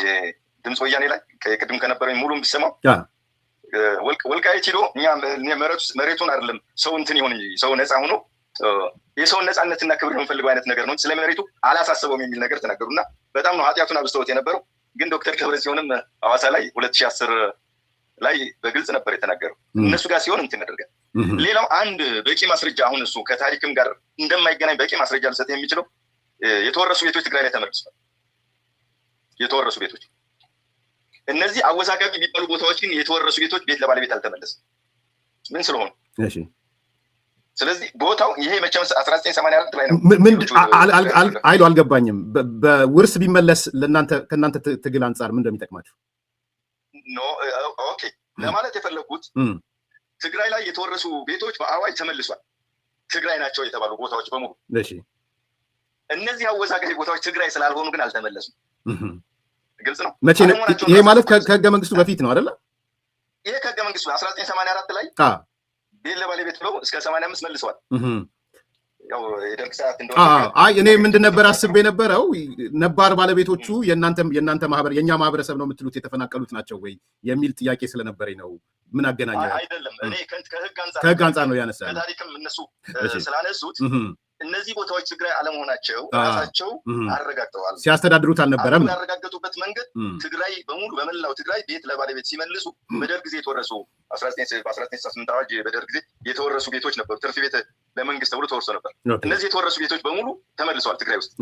የድምፅ ወያኔ ላይ ቅድም ከነበረኝ ሙሉም ቢሰማው ወልቃይት ሄዶ እኛ መሬቱን አይደለም ሰው እንትን ይሁን እንጂ ሰው ነፃ ሆኖ የሰውን ነፃነትና ክብር የምንፈልገው አይነት ነገር ነው፣ ስለ መሬቱ አላሳሰበውም የሚል ነገር ተናገሩና በጣም ነው ኃጢአቱን አብዝተውት የነበረው። ግን ዶክተር ደብረጽዮንም ሐዋሳ ላይ 2010 ላይ በግልጽ ነበር የተናገረው። እነሱ ጋር ሲሆን እንትን ያደርጋል። ሌላው አንድ በቂ ማስረጃ አሁን እሱ ከታሪክም ጋር እንደማይገናኝ በቂ ማስረጃ ልሰጥ የሚችለው የተወረሱ ቤቶች ትግራይ ላይ ተመልሰዋል። የተወረሱ ቤቶች እነዚህ አወዛጋቢ የሚባሉ ቦታዎች ግን የተወረሱ ቤቶች ቤት ለባለቤት አልተመለሰም። ምን ስለሆኑ? ስለዚህ ቦታው ይሄ መቼም 1984 ላይ ነው። አይሉ አልገባኝም። በውርስ ቢመለስ ከእናንተ ትግል አንጻር ምን እንደሚጠቅማችሁ ኦኬ ለማለት የፈለጉት ትግራይ ላይ የተወረሱ ቤቶች በአዋጅ ተመልሷል። ትግራይ ናቸው የተባሉ ቦታዎች በሙሉ እነዚህ አወዛጋቢ ቦታዎች ትግራይ ስላልሆኑ ግን አልተመለሱም። ግልጽ ነው። መቼ ነው ይሄ? ማለት ከህገ መንግስቱ በፊት ነው አይደለ? ይሄ ከህገ መንግስቱ 1984 ላይ ቤት ለባለቤት ብለው እስከ 85 መልሰዋል። ያው የደርግ ሰዓት እንደሆነ እኔ ምንድን ነበር አስቤ የነበረው ነባር ባለቤቶቹ የእናንተ ማህበር የኛ ማህበረሰብ ነው የምትሉት የተፈናቀሉት ናቸው ወይ የሚል ጥያቄ ስለነበረኝ ነው። ምን አገናኘው? አይደለም፣ እኔ ከህግ አንጻር ነው ያነሳው። ከታሪክም እነሱ ስላነሱት እነዚህ ቦታዎች ትግራይ አለመሆናቸው ራሳቸው አረጋግጠዋል። ሲያስተዳድሩት አልነበረም። ያረጋገጡበት መንገድ ትግራይ በሙሉ በመላው ትግራይ ቤት ለባለቤት ሲመልሱ በደርግ ጊዜ የተወረሱ 1998 አዋጅ በደርግ ጊዜ የተወረሱ ቤቶች ነበሩ። ትርፍ ቤት ለመንግስት ተብሎ ተወርሶ ነበር። እነዚህ የተወረሱ ቤቶች በሙሉ ተመልሰዋል ትግራይ ውስጥ።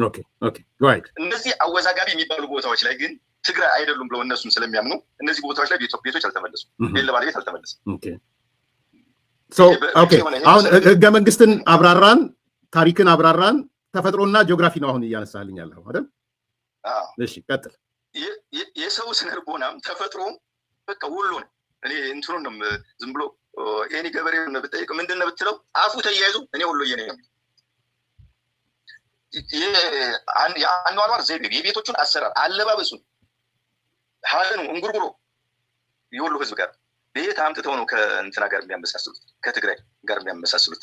እነዚህ አወዛጋቢ የሚባሉ ቦታዎች ላይ ግን ትግራይ አይደሉም ብለው እነሱም ስለሚያምኑ እነዚህ ቦታዎች ላይ ቤቶች አልተመለሱም። ቤት ለባለቤት አልተመለሰም። አሁን ህገ መንግስትን አብራራን፣ ታሪክን አብራራን፣ ተፈጥሮና ጂኦግራፊ ነው አሁን እያነሳልኝ ያለው አይደል? እሺ ቀጥል። የሰው ስነ ልቦናም ተፈጥሮም በቃ ሁሉን እኔ እንትኑን ነው ዝም ብሎ ኤኒ ገበሬውን ብትጠይቅ ምንድን ነው ብትለው አፉ ተያይዞ እኔ ወሎዬ ነኝ ነው። የአኗኗር ዘይቤ፣ የቤቶቹን አሰራር፣ አለባበሱን፣ ሀዘኑ፣ እንጉርጉሮ የወሎ ህዝብ ጋር ቤት አምጥተው ነው ከእንትና ጋር የሚያመሳስሉት፣ ከትግራይ ጋር የሚያመሳስሉት።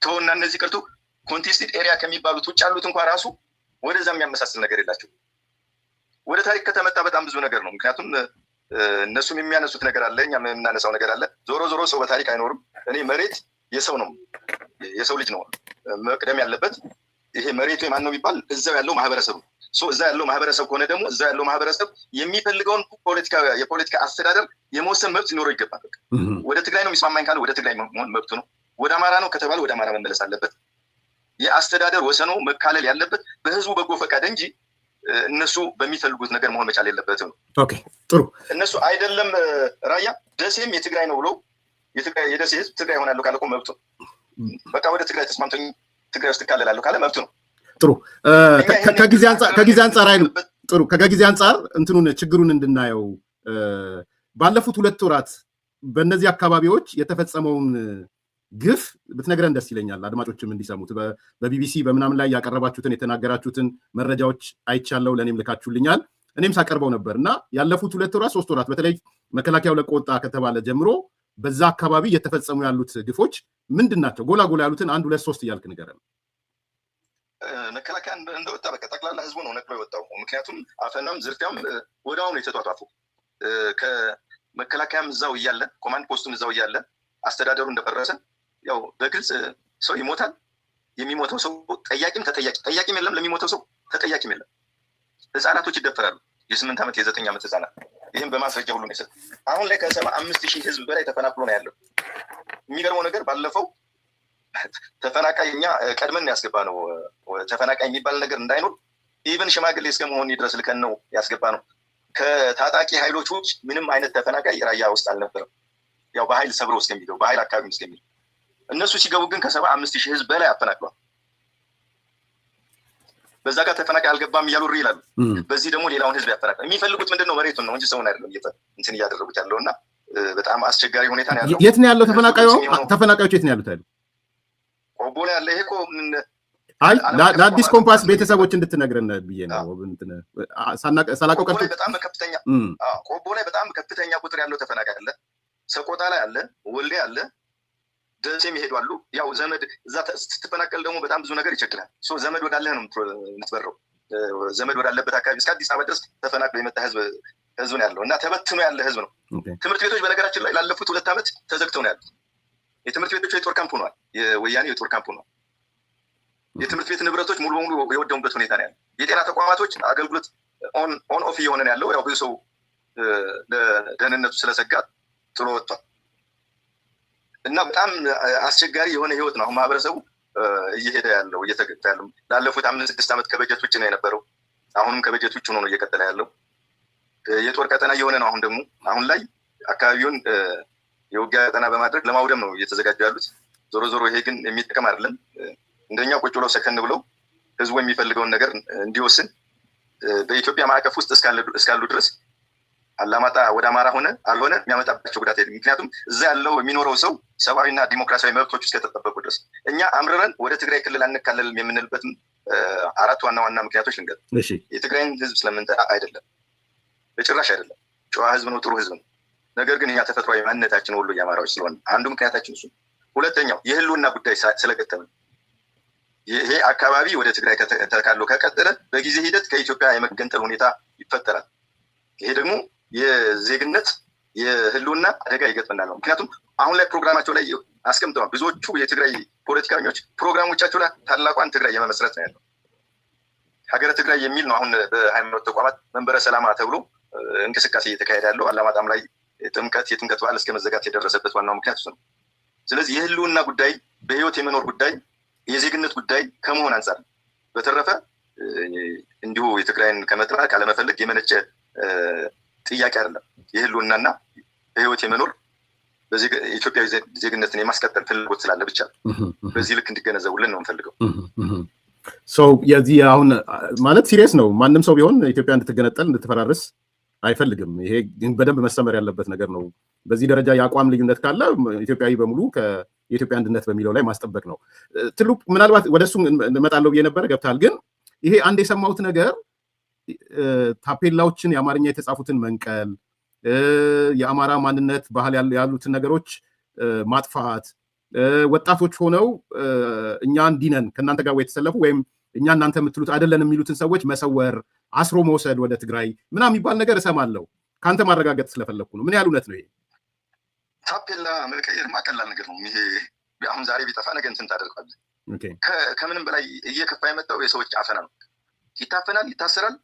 ተውና እነዚህ ቀርቶ ኮንቴስቲድ ኤሪያ ከሚባሉት ውጭ ያሉት እንኳን ራሱ ወደዛ የሚያመሳስል ነገር የላቸው። ወደ ታሪክ ከተመጣ በጣም ብዙ ነገር ነው። ምክንያቱም እነሱም የሚያነሱት ነገር አለ፣ እኛም የምናነሳው ነገር አለ። ዞሮ ዞሮ ሰው በታሪክ አይኖርም። እኔ መሬት የሰው ነው፣ የሰው ልጅ ነው መቅደም ያለበት። ይሄ መሬቱ የማን ነው የሚባል እዛው ያለው ማህበረሰብ ነው። እዛ ያለው ማህበረሰብ ከሆነ ደግሞ እዛ ያለው ማህበረሰብ የሚፈልገውን የፖለቲካ አስተዳደር የመወሰን መብት ሊኖረው ይገባል። ወደ ትግራይ ነው የሚስማማኝ ካለ ወደ ትግራይ መሆን መብቱ ነው። ወደ አማራ ነው ከተባለ ወደ አማራ መመለስ አለበት። የአስተዳደር ወሰኑ መካለል ያለበት በህዝቡ በጎ ፈቃድ እንጂ እነሱ በሚፈልጉት ነገር መሆን መቻል የለበትም። ኦኬ ጥሩ። እነሱ አይደለም ራያ ደሴም የትግራይ ነው ብሎ የደሴ ህዝብ ትግራይ ይሆናሉ ካለ እኮ መብቱ ነው። በቃ ወደ ትግራይ ተስማምተኝ ትግራይ ውስጥ እካለላለሁ ካለ መብቱ ነው። ጥሩ። ከጊዜ አንጻር አይሉ ጥሩ። ከጊዜ አንጻር እንትኑን ችግሩን እንድናየው ባለፉት 2 ወራት በእነዚህ አካባቢዎች የተፈጸመውን ግፍ ብትነግረን ደስ ይለኛል። አድማጮችም እንዲሰሙት በቢቢሲ በምናምን ላይ ያቀረባችሁትን የተናገራችሁትን መረጃዎች አይቻለው፣ ለእኔም ልካችሁልኛል። እኔም ሳቀርበው ነበር እና ያለፉት 2 ወራት 3 ወራት በተለይ መከላከያው ለቆ ወጣ ከተባለ ጀምሮ በዛ አካባቢ እየተፈጸሙ ያሉት ግፎች ምንድን ናቸው? ጎላ ጎላ ያሉትን 1 2 3 እያልክ ንገረን። መከላከያ እንደወጣ በቃ ጠቅላላ ህዝቡ ነው ነቅሎ የወጣው። ምክንያቱም አፈናም ዝርፊያም ወዲያውኑ የተጧጧፉ መከላከያም እዛው እያለ ኮማንድ ፖስቱም እዛው እያለ አስተዳደሩ እንደፈረሰ ያው በግልጽ ሰው ይሞታል። የሚሞተው ሰው ጠያቂም የለም፣ ለሚሞተው ሰው ተጠያቂም የለም። ህፃናቶች ይደፈራሉ፣ የ8 ዓመት የ9 ዓመት ህፃናት። ይህም በማስረጃ ሁሉ ነው የሰጠው። አሁን ላይ ከ75,000 ህዝብ በላይ ተፈናቅሎ ነው ያለው። የሚገርመው ነገር ባለፈው ተፈናቃይ እኛ ቀድመን ያስገባ ነው። ተፈናቃይ የሚባል ነገር እንዳይኖር ኢቨን ሽማግሌ እስከ መሆን ድረስ ልከን ነው ያስገባ ነው። ከታጣቂ ኃይሎች ውጭ ምንም አይነት ተፈናቃይ ራያ ውስጥ አልነበረም። ያው በኃይል ሰብሮ እስከሚገቡ በኃይል አካባቢ እስከሚገቡ እነሱ ሲገቡ ግን ከ75,000 ህዝብ በላይ አፈናቅሏል። በዛ ጋር ተፈናቃይ አልገባም እያሉ ይላሉ። በዚህ ደግሞ ሌላውን ህዝብ ያፈናቅላል። የሚፈልጉት ምንድነው? መሬቱን ነው እንጂ ሰውን አይደለም እንትን እያደረጉት ያለው እና በጣም አስቸጋሪ ሁኔታ ነው ያለው። የት ነው ያለው ተፈናቃዮች የት ነው ያሉት? አይደል ቆቦ ላይ ያለ ይሄ እኮ አይ ለአዲስ ኮምፓስ ቤተሰቦች እንድትነግረን ብዬ ነው። ሳላውቀው ቀርቶ በጣም ከፍተኛ ቆቦ ላይ በጣም ከፍተኛ ቁጥር ያለው ተፈናቃይ አለ። ሰቆጣ ላይ አለ፣ ወልዴ አለ፣ ደሴም ይሄዳሉ። ያው ዘመድ እዛ ስትፈናቀል ደግሞ በጣም ብዙ ነገር ይቸግራል። ዘመድ ወዳለህ ነው የምትበረው። ዘመድ ወዳለበት አካባቢ እስከ አዲስ አበባ ድረስ ተፈናቅሎ የመጣ ህዝብ ነው ያለው እና ተበትኖ ያለ ህዝብ ነው። ትምህርት ቤቶች በነገራችን ላይ ላለፉት 2 ዓመት ተዘግተው ነው ያሉት። የትምህርት ቤቶች የጦር ካምፕ ሆኗል። የወያኔ የጦር ካምፕ ሆኗል። የትምህርት ቤት ንብረቶች ሙሉ በሙሉ የወደሙበት ሁኔታ ነው ያለው። የጤና ተቋማቶች አገልግሎት ኦን ኦፍ እየሆነ ነው ያለው። ያው ብዙ ሰው ለደህንነቱ ስለሰጋት ጥሎ ወጥቷል እና በጣም አስቸጋሪ የሆነ ህይወት ነው አሁን ማህበረሰቡ እየሄደ ያለው እየተገጠ ያለው። ላለፉት 5-6 ዓመት ከበጀት ውጭ ነው የነበረው። አሁንም ከበጀት ውጭ ሆኖ ነው እየቀጠለ ያለው። የጦር ቀጠና እየሆነ ነው። አሁን ላይ አካባቢውን የውጊያ ቀጠና በማድረግ ለማውደም ነው እየተዘጋጁ ያሉት። ዞሮ ዞሮ ይሄ ግን የሚጠቅም አይደለም። እንደኛ ቁጭ ብለው ሰከን ብለው ህዝቡ የሚፈልገውን ነገር እንዲወስን በኢትዮጵያ ማዕቀፍ ውስጥ እስካሉ ድረስ አላማጣ ወደ አማራ ሆነ አልሆነ የሚያመጣባቸው ጉዳት የለም። ምክንያቱም እዛ ያለው የሚኖረው ሰው ሰብአዊና ዲሞክራሲያዊ መብቶች እስከተጠበቁ ድረስ እኛ አምርረን ወደ ትግራይ ክልል አንካለልም የምንልበትም 4 ዋና ምክንያቶች ልንገር። የትግራይን ህዝብ ስለምንጠራ አይደለም፣ በጭራሽ አይደለም። ጨዋ ህዝብ ነው፣ ጥሩ ህዝብ ነው። ነገር ግን እኛ ተፈጥሯዊ ማንነታችን ወሎ የአማራዎች ስለሆነ አንዱ ምክንያታችን እሱ። ሁለተኛው የህልውና ጉዳይ ስለገጠመ ይሄ አካባቢ ወደ ትግራይ ተካሎ ከቀጠለ በጊዜ ሂደት ከኢትዮጵያ የመገንጠል ሁኔታ ይፈጠራል። ይሄ ደግሞ የዜግነት የህልውና አደጋ ይገጥመናል። ምክንያቱም አሁን ላይ ፕሮግራማቸው ላይ አስቀምጠዋል። ብዙዎቹ የትግራይ ፖለቲከኞች ፕሮግራሞቻቸው ላይ ታላቋን ትግራይ የመመስረት ነው ያለው። ሀገረ ትግራይ የሚል ነው አሁን በሃይማኖት ተቋማት መንበረ ሰላማ ተብሎ እንቅስቃሴ እየተካሄደ ያለው። አላማጣም ላይ የጥምቀት በዓል እስከ መዘጋት የደረሰበት ዋናው ምክንያት እሱ ነው። ስለዚህ የህልውና ጉዳይ፣ በህይወት የመኖር ጉዳይ፣ የዜግነት ጉዳይ ከመሆን አንጻር በተረፈ እንዲሁ የትግራይን ከመጥራት ካለመፈለግ የመነጨ ጥያቄ አይደለም። የህልውናና በህይወት የመኖር ኢትዮጵያዊ ዜግነትን የማስቀጠል ፍላጎት ስላለ ብቻ በዚህ ልክ እንዲገነዘቡልን ነው የምፈልገው። ሰው የዚህ አሁን ማለት ሲሪየስ ነው። ማንም ሰው ቢሆን ኢትዮጵያ እንድትገነጠል እንድትፈራርስ አይፈልግም። ይሄ በደንብ መሰመር ያለበት ነገር ነው። በዚህ ደረጃ የአቋም ልዩነት ካለ ኢትዮጵያዊ በሙሉ የኢትዮጵያ አንድነት በሚለው ላይ ማስጠበቅ ነው ትልቁ። ምናልባት ወደሱ እመጣለሁ ብዬ ነበረ ገብታል። ግን ይሄ አንድ የሰማሁት ነገር ታፔላዎችን የአማርኛ የተጻፉትን መንቀል፣ የአማራ ማንነት ባህል ያሉትን ነገሮች ማጥፋት፣ ወጣቶች ሆነው እኛ እንዲነን ከእናንተ ጋር የተሰለፉ ወይም እኛ እናንተ የምትሉት አይደለን የሚሉትን ሰዎች መሰወር፣ አስሮ መውሰድ ወደ ትግራይ ምናምን የሚባል ነገር እሰማለሁ። ከአንተ ማረጋገጥ ስለፈለግኩ ነው። ምን ያህል እውነት ነው ይሄ? ታፔላ መቀየርማ ቀላል ነገር ነው። ይሄ አሁን ዛሬ ቢጠፋ ነገ እንትን ታደርጋለህ። ከምንም በላይ እየከፋ የመጣው የሰዎች አፈና ነው። ይታፈናል፣ ይታሰራል።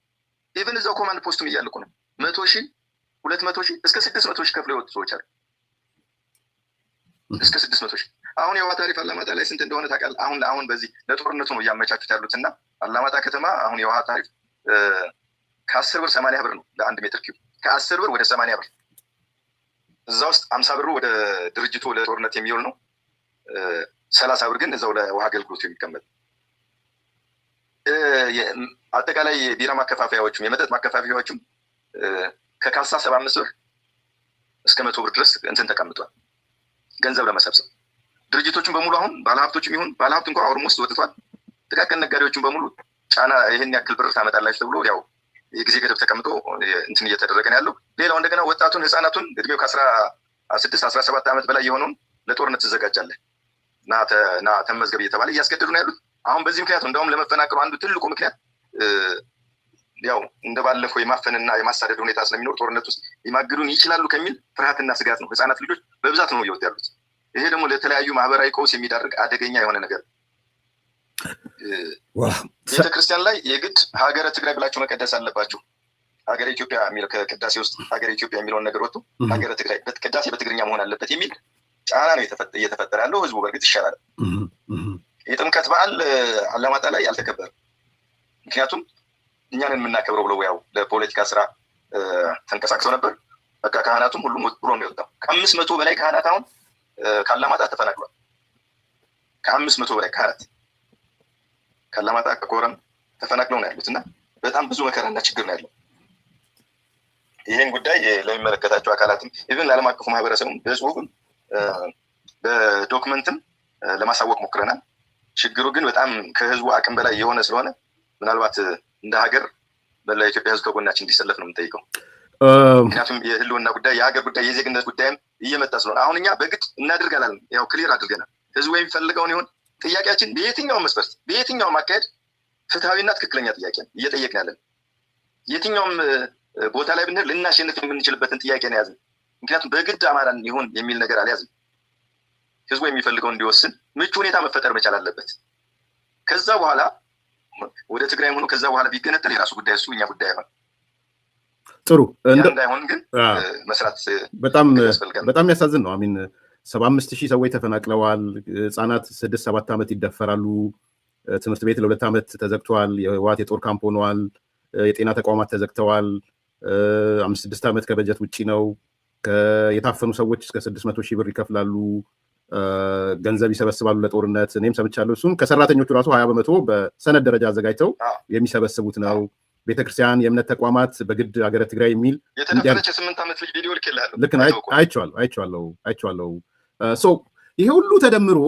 ኢቨን እዛው ኮማንድ ፖስቱም እያልኩ ነው 100,000 200,000 እስከ 600,000 ከፍለው የወጡ ሰዎች አሉ። እስከ 600,000 አሁን የውሃ ታሪፍ አላማጣ ላይ ስንት እንደሆነ ታውቃለህ? አሁን በዚህ ለጦርነቱ ነው እያመቻቹት ያሉት እና አላማጣ ከተማ አሁን የውሃ ታሪፍ ከ10 ብር 80 ብር ነው ለ1 ሜትር ኪዩብ። ከ10 ብር ወደ 80 ብር። እዛ ውስጥ 50 ብሩ ወደ ድርጅቱ ለጦርነት የሚውል ነው። 30 ብር ግን እዛው ለውሃ አገልግሎት የሚቀመጥ። አጠቃላይ የቢራ ማከፋፈያዎችም የመጠጥ ማከፋፈያዎችም ከካሳ 75 ብር እስከ 100 ብር ድረስ እንትን ተቀምጧል ገንዘብ ለመሰብሰብ። ድርጅቶችን በሙሉ አሁን ባለሀብቶችም ይሁን ባለሀብት እንኳን አውርሞ ውስጥ ወጥቷል። ጥቃቅን ነጋዴዎችን በሙሉ ጫና ይህን ያክል ብር ታመጣላችሁ ተብሎ ያው የጊዜ ገደብ ተቀምጦ እንትን እየተደረገ ነው ያለው። ሌላው እንደገና ወጣቱን ህፃናቱን እድሜው ከ16-17 ዓመት በላይ የሆነውን ለጦርነት ትዘጋጃለህ እና ተመዝገብ እየተባለ እያስገደዱ ነው ያሉት። አሁን በዚህ ምክንያት እንደውም ለመፈናቀሉ አንዱ ትልቁ ምክንያት ያው እንደባለፈው የማፈንና የማሳደድ ሁኔታ ስለሚኖር ጦርነት ውስጥ ሊማግዱን ይችላሉ ከሚል ፍርሃትና ስጋት ነው ህፃናት ልጆች በብዛት ነው እየወጡ ያሉት። ይሄ ደግሞ ለተለያዩ ማህበራዊ ቀውስ የሚዳርግ አደገኛ የሆነ ነገር። ቤተክርስቲያን ላይ የግድ ሀገረ ትግራይ ብላችሁ መቀደስ አለባችሁ። ሀገረ ኢትዮጵያ የሚለው ከቅዳሴ ውስጥ ሀገረ ኢትዮጵያ የሚለውን ነገር ወጥቶ ሀገረ ትግራይ ቅዳሴ በትግርኛ መሆን አለበት የሚል ጫና ነው እየተፈጠረ ያለው። ህዝቡ በእርግጥ ይሻላል። የጥምቀት በዓል አላማጣ ላይ አልተከበረም። ምክንያቱም እኛንን የምናከብረው ብለው ያው ለፖለቲካ ስራ ተንቀሳቅሰው ነበር። በቃ ካህናቱም ሁሉም ብሎ ነው የወጣው። ከ500 በላይ ካህናት አሁን ካላማጣ ተፈናቅሏል። ከ500 በላይ ካህናት ካላማጣ ከኮረም ተፈናቅለው ነው ያሉት እና በጣም ብዙ መከራና ችግር ነው ያለው። ይህን ጉዳይ ለሚመለከታቸው አካላትም ኢቭን ለዓለም አቀፉ ማህበረሰቡም በጽሁፍም በዶክመንትም ለማሳወቅ ሞክረናል። ችግሩ ግን በጣም ከህዝቡ አቅም በላይ የሆነ ስለሆነ ምናልባት እንደ ሀገር በላ ኢትዮጵያ ህዝብ ከጎናችን እንዲሰለፍ ነው የምንጠይቀው። ምክንያቱም የህልውና ጉዳይ፣ የሀገር ጉዳይ፣ የዜግነት ጉዳይም እየመጣ ስለሆነ አሁን እኛ በግድ እናድርጋለን። ያው ክሊር አድርገናል። ህዝቡ የሚፈልገውን ይሁን ጥያቄያችን በየትኛውም መስፈርት በየትኛውም አካሄድ ፍትሐዊና ትክክለኛ ጥያቄ ነው እየጠየቅን ያለን። የትኛውም ቦታ ላይ ብንሄድ ልናሸንፍ የምንችልበትን ጥያቄ ነው ያዝን። ምክንያቱም በግድ አማራን ይሁን የሚል ነገር አልያዝም። ህዝቡ የሚፈልገውን እንዲወስን ምቹ ሁኔታ መፈጠር መቻል አለበት። ከዛ በኋላ ወደ ትግራይ ሆኖ ከዛ በኋላ ቢገነጠል የራሱ ጉዳይ፣ እሱ እኛ ጉዳይ አይሆን። ጥሩ እንዳይሆን ግን መስራት በጣም ያሳዝን ነው። አሚን 75,000 ሰዎች ተፈናቅለዋል። ህጻናት 6-7 ዓመት ይደፈራሉ። ትምህርት ቤት ለ2 ዓመት ተዘግቷል። የህወሓት የጦር ካምፕ ሆኗል። የጤና ተቋማት ተዘግተዋል። 5-6 ዓመት ከበጀት ውጪ ነው። የታፈኑ ሰዎች እስከ 600,000 ብር ይከፍላሉ። ገንዘብ ይሰበስባሉ ለጦርነት። እኔም ሰምቻለሁ። እሱም ከሰራተኞቹ ራሱ 20% በሰነድ ደረጃ አዘጋጅተው የሚሰበስቡት ነው። ቤተክርስቲያን፣ የእምነት ተቋማት በግድ ሀገረ ትግራይ የሚል የተደፈረች 8 ዓመት ልጅ ቪዲዮ ልክልሃለሁ። ልክ አይቼዋለሁ። ይሄ ሁሉ ተደምሮ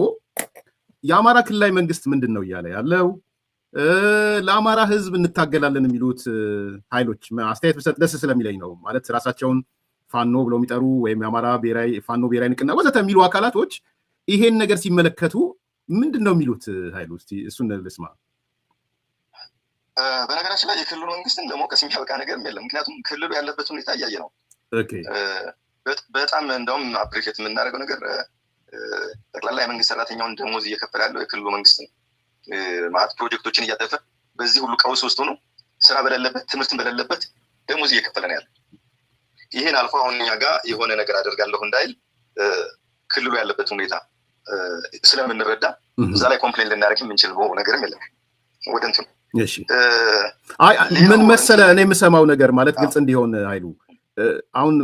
የአማራ ክልላዊ መንግስት ምንድን ነው እያለ ያለው? ለአማራ ህዝብ እንታገላለን የሚሉት ኃይሎች አስተያየት ብሰጥ ደስ ስለሚለኝ ነው። ማለት ራሳቸውን ፋኖ ብለው የሚጠሩ ወይም የአማራ ፋኖ ብሔራዊ ንቅናቄ ወዘተ የሚሉ አካላቶች ይሄን ነገር ሲመለከቱ ምንድን ነው የሚሉት ኃይሉ? እስቲ እሱን ልስማ። በነገራችን ላይ የክልሉ መንግስትን ለመውቀስ የሚያበቃ ነገር የለም። ምክንያቱም ክልሉ ያለበት ሁኔታ እያየ ነው። በጣም እንደውም አፕሪሼት የምናደርገው ነገር ጠቅላላ የመንግስት ሰራተኛውን ደሞዝ እየከፈለ ያለው የክልሉ መንግስት ነው። ማለት ፕሮጀክቶችን እያጠፈ በዚህ ሁሉ ቀውስ ውስጥ ሆኖ ስራ በሌለበት ትምህርትን በሌለበት ደሞዝ እየከፈለ ነው ያለው። ይህን አልፎ አሁን እኛ ጋር የሆነ ነገር አደርጋለሁ እንዳይል ክልሉ ያለበት ሁኔታ ስለምንረዳ እዛ ላይ ኮምፕሌን ልናደርግ የምንችለው ነገርም የለም። ወደ እንትኑ ምን መሰለ እኔ የምሰማው ነገር ማለት ግልጽ እንዲሆን ኃይሉ፣ አሁን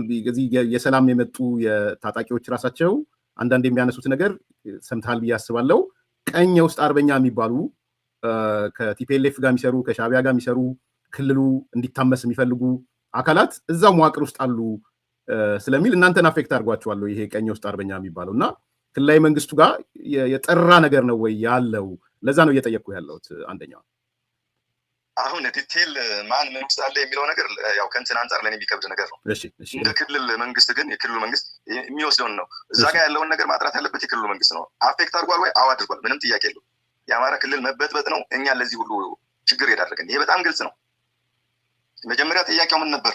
የሰላም የመጡ የታጣቂዎች ራሳቸው አንዳንድ የሚያነሱት ነገር ሰምተሃል ብዬ አስባለሁ። ቀኝ የውስጥ አርበኛ የሚባሉ ከቲፒኤልኤፍ ጋር የሚሰሩ ከሻዕቢያ ጋር የሚሰሩ ክልሉ እንዲታመስ የሚፈልጉ አካላት እዛው መዋቅር ውስጥ አሉ ስለሚል እናንተን አፌክት አድርጓቸዋለሁ ይሄ ቀኝ ውስጥ አርበኛ የሚባለው እና ክልላዊ መንግስቱ ጋር የጠራ ነገር ነው ወይ ያለው? ለዛ ነው እየጠየቅኩ ያለሁት። አንደኛው አሁን ዲቴል ማን ምን ውስጥ አለ የሚለው ነገር ያው ከእንትን አንጻር ለኔ የሚከብድ ነገር ነው። እንደ ክልል መንግስት ግን የክልሉ መንግስት የሚወስደውን ነው። እዛ ጋር ያለውን ነገር ማጥራት ያለበት የክልሉ መንግስት ነው። አፌክት አድርጓል ወይ? አዎ አድርጓል። ምንም ጥያቄ የለው። የአማራ ክልል መበጥበጥ ነው እኛ ለዚህ ሁሉ ችግር የዳረገን። ይሄ በጣም ግልጽ ነው። መጀመሪያ ጥያቄው ምን ነበር?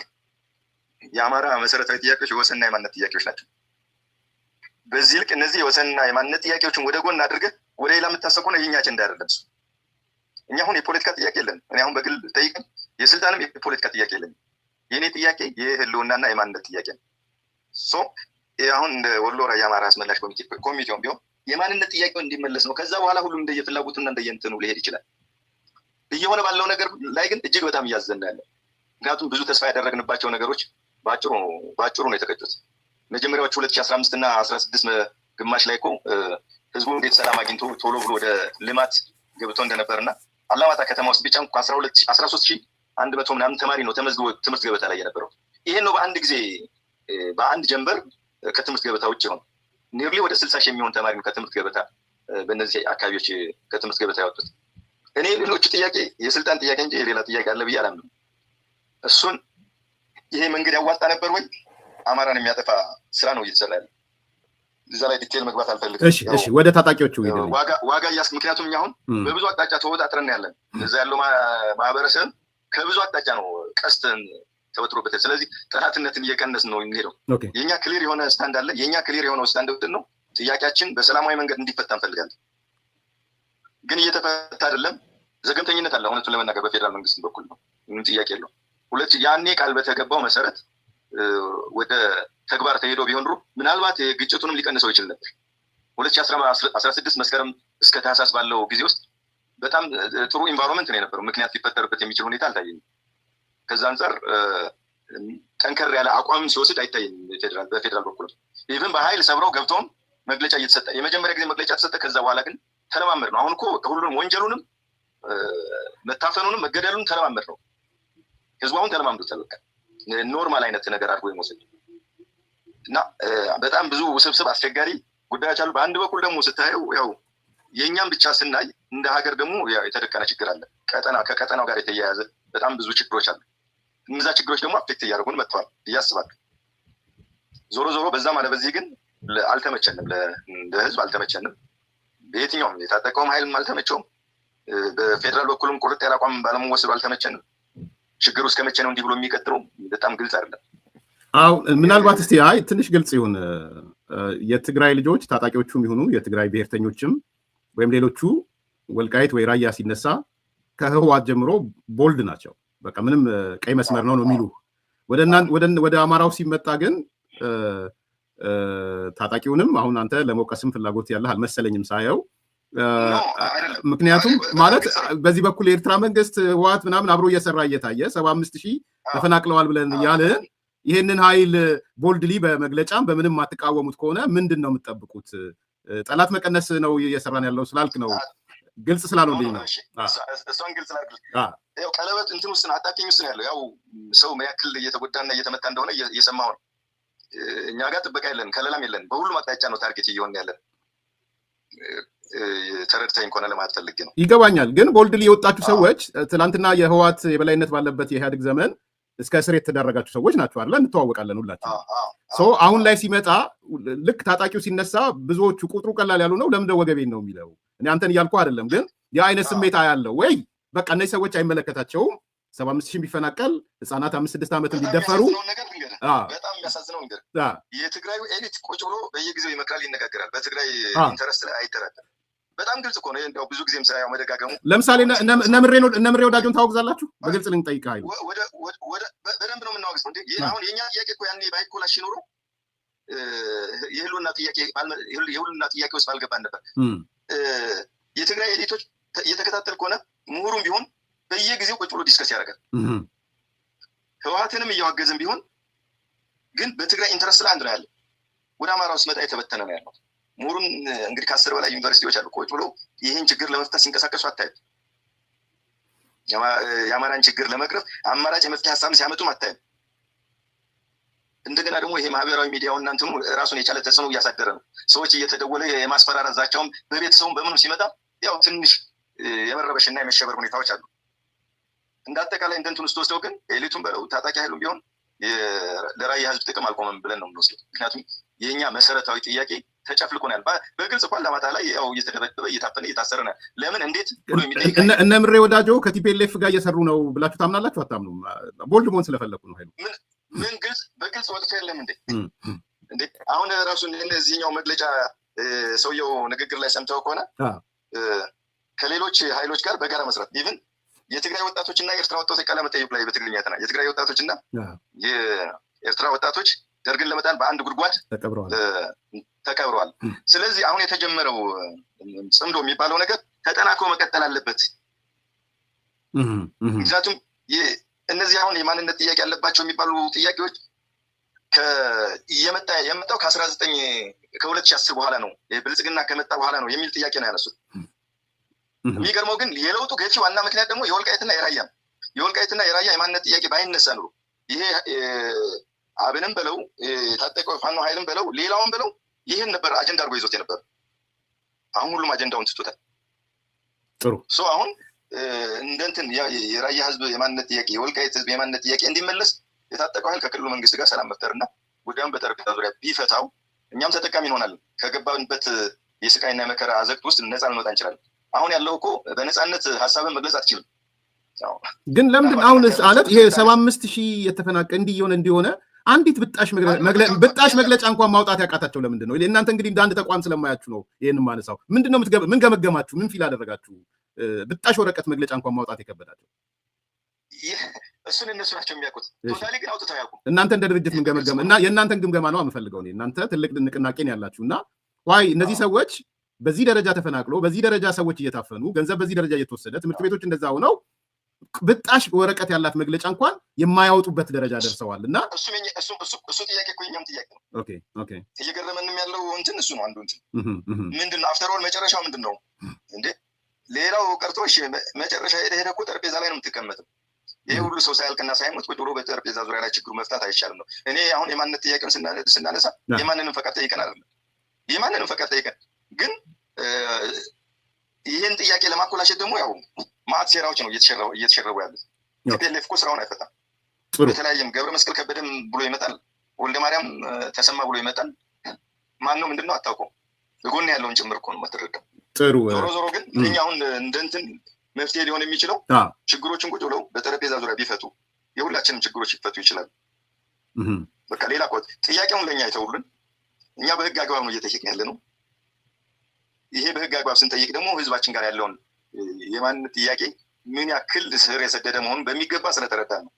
የአማራ መሰረታዊ ጥያቄዎች የወሰንና የማንነት ጥያቄዎች ናቸው። በዚህ ልክ እነዚህ የወሰንና የማንነት ጥያቄዎችን ወደ ጎን አድርገህ ወደ ሌላ የምታሰብ ከሆነ የኛ አጀንዳ አይደለም እሱ። እኛ አሁን የፖለቲካ ጥያቄ የለን። እኔ አሁን በግል ጠይቀን የስልጣንም የፖለቲካ ጥያቄ የለን። የእኔ ጥያቄ የህልውናና የማንነት ጥያቄ ነው። አሁን እንደ ወሎ ራያ የአማራ አስመላሽ ኮሚቴውም ቢሆን የማንነት ጥያቄው እንዲመለስ ነው። ከዛ በኋላ ሁሉም እንደየፍላጎቱና እንደየእንትኑ ሊሄድ ይችላል። እየሆነ ባለው ነገር ላይ ግን እጅግ በጣም እያዘን ያለ። ምክንያቱም ብዙ ተስፋ ያደረግንባቸው ነገሮች በአጭሩ ነው የተቀጩት። መጀመሪያዎቹ 2015 እና 16 ግማሽ ላይ እኮ ህዝቡ እንዴት ሰላም አግኝቶ ቶሎ ብሎ ወደ ልማት ገብቶ እንደነበርና አላማጣ ከተማ ውስጥ ብቻ 13,100 ምናምን ተማሪ ነው ተመዝግቦ ትምህርት ገበታ ላይ የነበረው። ይሄን ነው በአንድ ጊዜ በአንድ ጀንበር ከትምህርት ገበታ ውጭ ሆነ ኒርሊ ወደ 60,000 የሚሆን ተማሪ ነው ከትምህርት ገበታ በእነዚህ አካባቢዎች ከትምህርት ገበታ ያወጡት። እኔ ሌሎቹ ጥያቄ የስልጣን ጥያቄ እንጂ የሌላ ጥያቄ አለ ብዬ አላምንም። እሱን ይሄ መንገድ ያዋጣ ነበር ወይ? አማራን የሚያጠፋ ስራ ነው እየተሰራ ያለ። እዛ ላይ ዲቴል መግባት አልፈልግም። እሺ ወደ ታጣቂዎቹ ዋጋ ምክንያቱም እኛ አሁን በብዙ አቅጣጫ ተወጣጥረን ያለን እዛ ያለው ማህበረሰብ ከብዙ አቅጣጫ ነው ቀስተን ተወጥሮበት። ስለዚህ ጠላትነትን እየቀነስ ነው የሚሄደው። የኛ ክሊር የሆነ ስታንድ አለ። የኛ ክሊር የሆነው ስታንድ ምንድን ነው? ጥያቄያችን በሰላማዊ መንገድ እንዲፈታ እንፈልጋለን። ግን እየተፈታ አይደለም። ዘገምተኝነት አለ። እውነቱን ለመናገር በፌዴራል መንግስት በኩል ነው። ምንም ጥያቄ የለውም። ሁለት ያኔ ቃል በተገባው መሰረት ወደ ተግባር ተሄዶ ቢሆን ኑሮ ምናልባት ግጭቱንም ሊቀንሰው ይችል ነበር። 2016 መስከረም እስከ ታህሳስ ባለው ጊዜ ውስጥ በጣም ጥሩ ኢንቫይሮንመንት ነው የነበረው። ምክንያት ሊፈጠርበት የሚችል ሁኔታ አልታየኝም። ከዛ አንጻር ጠንከር ያለ አቋም ሲወስድ አይታየኝም በፌዴራል በኩል። ኢቭን በኃይል ሰብረው ገብተውም መግለጫ እየተሰጠ የመጀመሪያ ጊዜ መግለጫ ተሰጠ። ከዛ በኋላ ግን ተለማመድ ነው። አሁን እኮ ሁሉንም ወንጀሉንም መታፈኑንም መገደሉንም ተለማመድ ነው። ህዝቡ አሁን ተለማምዶታል። በቃ ኖርማል አይነት ነገር አድርጎ የመውሰድ እና በጣም ብዙ ውስብስብ አስቸጋሪ ጉዳዮች አሉ። በአንድ በኩል ደግሞ ስታየው ያው የእኛም ብቻ ስናይ እንደ ሀገር ደግሞ የተደቀነ ችግር አለ። ከቀጠናው ጋር የተያያዘ በጣም ብዙ ችግሮች አሉ። እነዛ ችግሮች ደግሞ አፌክት እያደረጉን መጥተዋል እያስባል። ዞሮ ዞሮ በዛም አለ በዚህ ግን አልተመቸንም፣ ለህዝብ አልተመቸንም። በየትኛውም የታጠቀውም ኃይልም አልተመቸውም። በፌዴራል በኩልም ቁርጥ ያለ አቋም ባለመወሰዱ አልተመቸንም። ችግሩ እስከ መቼ ነው እንዲህ ብሎ የሚቀጥለው በጣም ግልጽ አይደለም። አዎ ምናልባት እስቲ ትንሽ ግልጽ ይሁን። የትግራይ ልጆች ታጣቂዎቹም ይሁኑ የትግራይ ብሔርተኞችም ወይም ሌሎቹ ወልቃይት ወይ ራያ ሲነሳ ከህወሓት ጀምሮ ቦልድ ናቸው። በቃ ምንም ቀይ መስመር ነው የሚሉ ወደ አማራው ሲመጣ ግን ታጣቂውንም አሁን አንተ ለመውቀስም ፍላጎት ያለህ አልመሰለኝም ሳየው። ምክንያቱም ማለት በዚህ በኩል የኤርትራ መንግስት ህወሓት ምናምን አብሮ እየሰራ እየታየ 75,000 ተፈናቅለዋል ብለን እያልን ይህንን ኃይል ቦልድሊ በመግለጫም በምንም ማትቃወሙት ከሆነ ምንድን ነው የምትጠብቁት? ጠላት መቀነስ ነው እየሰራን ያለው ስላልክ ነው። ግልጽ ስላልሆነልኝ ነው። እሷን ግልጽ ላድርግ። ያው ቀለበት እንትን ውስጥ አጣቂኝ ውስጥ ያለው ያው ሰው ምን ያክል እየተጎዳና እየተመታ እንደሆነ እየሰማሁ ነው። እኛ ጋር ጥበቃ የለን፣ ከለላም የለን። በሁሉም አቅጣጫ ነው ታርጌት እየሆነ ያለን። ተረድተኝ ከሆነ ለማለት ፈልጌ ነው። ይገባኛል። ግን ቦልድሊ የወጣችሁ ሰዎች ትናንትና የህወሓት የበላይነት ባለበት የኢህአዴግ ዘመን እስከ እስር የተደረጋችሁ ሰዎች ናቸው አይደል? እንተዋወቃለን ሁላችን። አሁን ላይ ሲመጣ ልክ ታጣቂው ሲነሳ ብዙዎቹ ቁጥሩ ቀላል ያሉ ነው ለምደ ወገቤን ነው የሚለው። እኔ አንተን እያልኩ አይደለም፣ ግን የአይነት ስሜት ያለው ወይ በቃ እነዚህ ሰዎች አይመለከታቸውም። 75,000 ቢፈናቀል ህፃናት 5-6 ዓመት እንዲደፈሩ በጣም የሚያሳዝነው ነገር የትግራዩ ኤሊት ቁጭ ብሎ በየጊዜው ይመክራል፣ ይነጋገራል። በትግራይ ኢንተረስት ላይ አይደራደርም። በጣም ግልጽ እኮ ነው። እንደው ብዙ ጊዜም ሳያው መደጋገሙ ለምሳሌ እነ ምሬ ወዳጆን ታወግዛላችሁ? በግልጽ ልንጠይቅህ አይደል? በደንብ ነው የምናወግዘው። እንዴ አሁን የኛ ጥያቄ እኮ ያኔ ባይኮላሽ ኖሮ የህልውና ጥያቄ ውስጥ ባልገባን ነበር። የትግራይ ኤሊቶች እየተከታተል ከሆነ ምሁሩም ቢሆን በየጊዜው ቁጭ ብሎ ዲስከስ ያደርጋል። ህወሓትንም እያዋገዝን ቢሆን ግን በትግራይ ኢንተረስት ላይ አንድ ነው ያለው። ወደ አማራ ውስጥ መጣ የተበተነ ነው ያለው። ምሁሩን እንግዲህ ከ10 በላይ ዩኒቨርሲቲዎች አሉ። ቁጭ ብሎ ይህን ችግር ለመፍታት ሲንቀሳቀሱ አታይም። የአማራን ችግር ለመቅረፍ አማራጭ የመፍትሄ ሀሳብ ሲያመጡም አታይም። እንደገና ደግሞ ይሄ ማህበራዊ ሚዲያው እና እንትኑ ራሱን የቻለ ተጽዕኖ እያሳደረ ነው። ሰዎች እየተደወለ የማስፈራራት ዛቻውም በቤተሰቡም በምንም ሲመጣ ያው ትንሽ የመረበሽና የመሸበር ሁኔታዎች አሉ። እንዳጠቃላይ እንደንትን ውስጥ ወስደው ግን ኤሊቱን በለው ታጣቂ ኃይሉም ቢሆን ለራያ ህዝብ ጥቅም አልቆመም ብለን ነው የምንወስደው። ምክንያቱም የኛ መሰረታዊ ጥያቄ ተጨፍልቆ ነው ያለው። በግልጽ እንኳን ለማታ ላይ ያው እየተደበደበ እየታፈነ እየታሰረ ነው። ለምን እንዴት ብሎ የሚጠይቅ እነ ምሬ ወዳጆ ከቲፒኤልኤፍ ጋር እየሰሩ ነው ብላችሁ ታምናላችሁ? አታምኑም? ቦልድ መሆን ስለፈለኩ ነው ኃይሉ ምን በግልጽ ወጥቶ የለም እንዴ አሁን ራሱን እነዚህኛው መግለጫ ሰውየው ንግግር ላይ ሰምተው ከሆነ ከሌሎች ኃይሎች ጋር በጋራ መስራት ኢቭን የትግራይ ወጣቶችና የኤርትራ ወጣቶች ቃለ መጠይቅ ላይ በትግርኛ ተናግረዋል። የትግራይ ወጣቶችና የኤርትራ ወጣቶች ደርግን ለመጣል በአንድ ጉድጓድ ተቀብረዋል። ስለዚህ አሁን የተጀመረው ጽምዶ የሚባለው ነገር ተጠናክሮ መቀጠል አለበት። ምክንያቱም እነዚህ አሁን የማንነት ጥያቄ ያለባቸው የሚባሉ ጥያቄዎች የመጣው ከ2010 በኋላ ነው፣ ብልጽግና ከመጣ በኋላ ነው የሚል ጥያቄ ነው ያነሱት። የሚገርመው ግን የለውጡ ገፊ ዋና ምክንያት ደግሞ የወልቃይትና የራያ የማንነት ጥያቄ ባይነሳ ኑሮ ይሄ አብንም በለው የታጠቀው ፋኖ ኃይልም በለው ሌላውን በለው ይህን ነበር አጀንዳ አድርጎ ይዞት የነበር። አሁን ሁሉም አጀንዳውን ትቶታል። ጥሩ አሁን እንደንትን የራያ ህዝብ የማንነት ጥያቄ የወልቃይት ህዝብ የማንነት ጥያቄ እንዲመለስ የታጠቀው ኃይል ከክልሉ መንግስት ጋር ሰላም መፍጠርና ጉዳዩን በጠረጴዛ ዙሪያ ቢፈታው እኛም ተጠቃሚ እንሆናለን። ከገባንበት የስቃይና የመከራ አዘቅት ውስጥ ነፃ ልንወጣ እንችላለን። አሁን ያለው እኮ በነፃነት ሀሳብን መግለጽ አትችልም። ግን ለምንድን አሁንስ አለት ይሄ 75000 የተፈናቀለ እንዲሆነ አንዲት ብጣሽ መግለጫ እንኳን ማውጣት ያቃታቸው ለምንድን ነው? እናንተ እንግዲህ እንደ አንድ ተቋም ስለማያችሁ ነው ይሄንን ማነሳው። ምንድነው ምን ገመገማችሁ? ምን ፊል አደረጋችሁ? ብጣሽ ወረቀት መግለጫ እንኳን ማውጣት የከበዳቸው እሱን እነሱ ናቸው የሚያውቁት። ቶታሊ ግን አውጥተው ያውቁ። እናንተ እንደ ድርጅት ምን ገመገመ እና የእናንተን ግምገማ ነው የምፈልገው እኔ። እናንተ ትልቅ ንቅናቄን ያላችሁ እና ዋይ እነዚህ ሰዎች በዚህ ደረጃ ተፈናቅሎ በዚህ ደረጃ ሰዎች እየታፈኑ ገንዘብ በዚህ ደረጃ እየተወሰደ ትምህርት ቤቶች እንደዛ ሆነው ብጣሽ ወረቀት ያላት መግለጫ እንኳን የማያወጡበት ደረጃ ደርሰዋል። እና እሱ ጥያቄ እኮ የኛም ጥያቄ ነው። ኦኬ እየገረመንም ያለው እንትን እሱ ነው። አንዱ እንትን ምንድነው አፍተር ኦል መጨረሻው ምንድነው እንዴ? ሌላው ቀርቶ እሺ መጨረሻ ሄደ እኮ ጠረጴዛ ላይ ነው የምትቀመጠው። ይሄ ሁሉ ሰው ሳያልቅና ሳይሞት ቁጭ ብሎ በጠረጴዛ ዙሪያ ላይ ችግሩ መፍታት አይቻልም ነው። እኔ አሁን የማንነት ጥያቄውን ስናነሳ የማንንም ፈቃድ ጠይቀን አይደለም፣ የማንንም ፈቃድ ጠይቀን ግን ይህን ጥያቄ ለማኮላሸት ደግሞ ያው ማዕት ሴራዎች ነው እየተሸረቡ ያሉት። ቲፒኤልኤፍ እኮ ስራውን አይፈታም። የተለያየም ገብረ መስቀል ከበደም ብሎ ይመጣል፣ ወልደ ማርያም ተሰማ ብሎ ይመጣል። ማን ነው ምንድነው አታውቀውም። ጎን ያለውን ጭምር እኮ ነው የምትረዳው። ዞሮ ግን እኛ አሁን እንደንትን መፍትሄ ሊሆን የሚችለው ችግሮችን ቁጭ ብለው በጠረጴዛ ዙሪያ ቢፈቱ የሁላችንም ችግሮች ይፈቱ ይችላል። በቃ ሌላ ጥያቄውን ለእኛ አይተውልን። እኛ በህግ አግባብ ነው እየጠየቅን ያለ ነው። ይሄ በህግ አግባብ ስንጠይቅ ደግሞ ህዝባችን ጋር ያለውን የማንነት ጥያቄ ምን ያክል ስር የሰደደ መሆኑን በሚገባ ስለተረዳ ነው።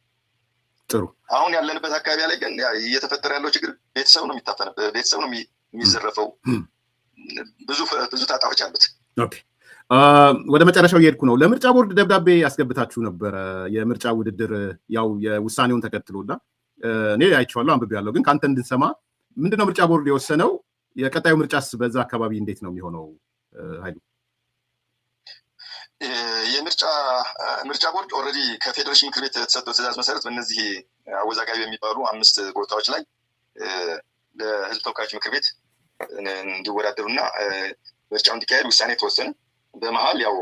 ጥሩ። አሁን ያለንበት አካባቢ ላይ ግን እየተፈጠረ ያለው ችግር ቤተሰብ ነው የሚታፈንበት፣ ቤተሰብ ነው የሚዘረፈው። ብዙ ጣጣዎች አሉት። ኦኬ፣ ወደ መጨረሻው እየሄድኩ ነው። ለምርጫ ቦርድ ደብዳቤ ያስገብታችሁ ነበረ የምርጫ ውድድር ያው የውሳኔውን ተከትሎና እኔ አይቼዋለሁ አንብቤያለሁ። ግን ከአንተ እንድንሰማ ምንድነው ምርጫ ቦርድ የወሰነው? የቀጣዩ ምርጫስ በዛ አካባቢ እንዴት ነው የሚሆነው? ኃይሉ የምርጫ ቦርድ ኦልሬዲ ከፌዴሬሽን ምክር ቤት የተሰጠው ትዕዛዝ መሰረት በእነዚህ አወዛጋቢ የሚባሉ 5 ቦታዎች ላይ ለህዝብ ተወካዮች ምክር ቤት እንዲወዳደሩና ምርጫው እንዲካሄድ ውሳኔ ተወሰነ። በመሀል ያው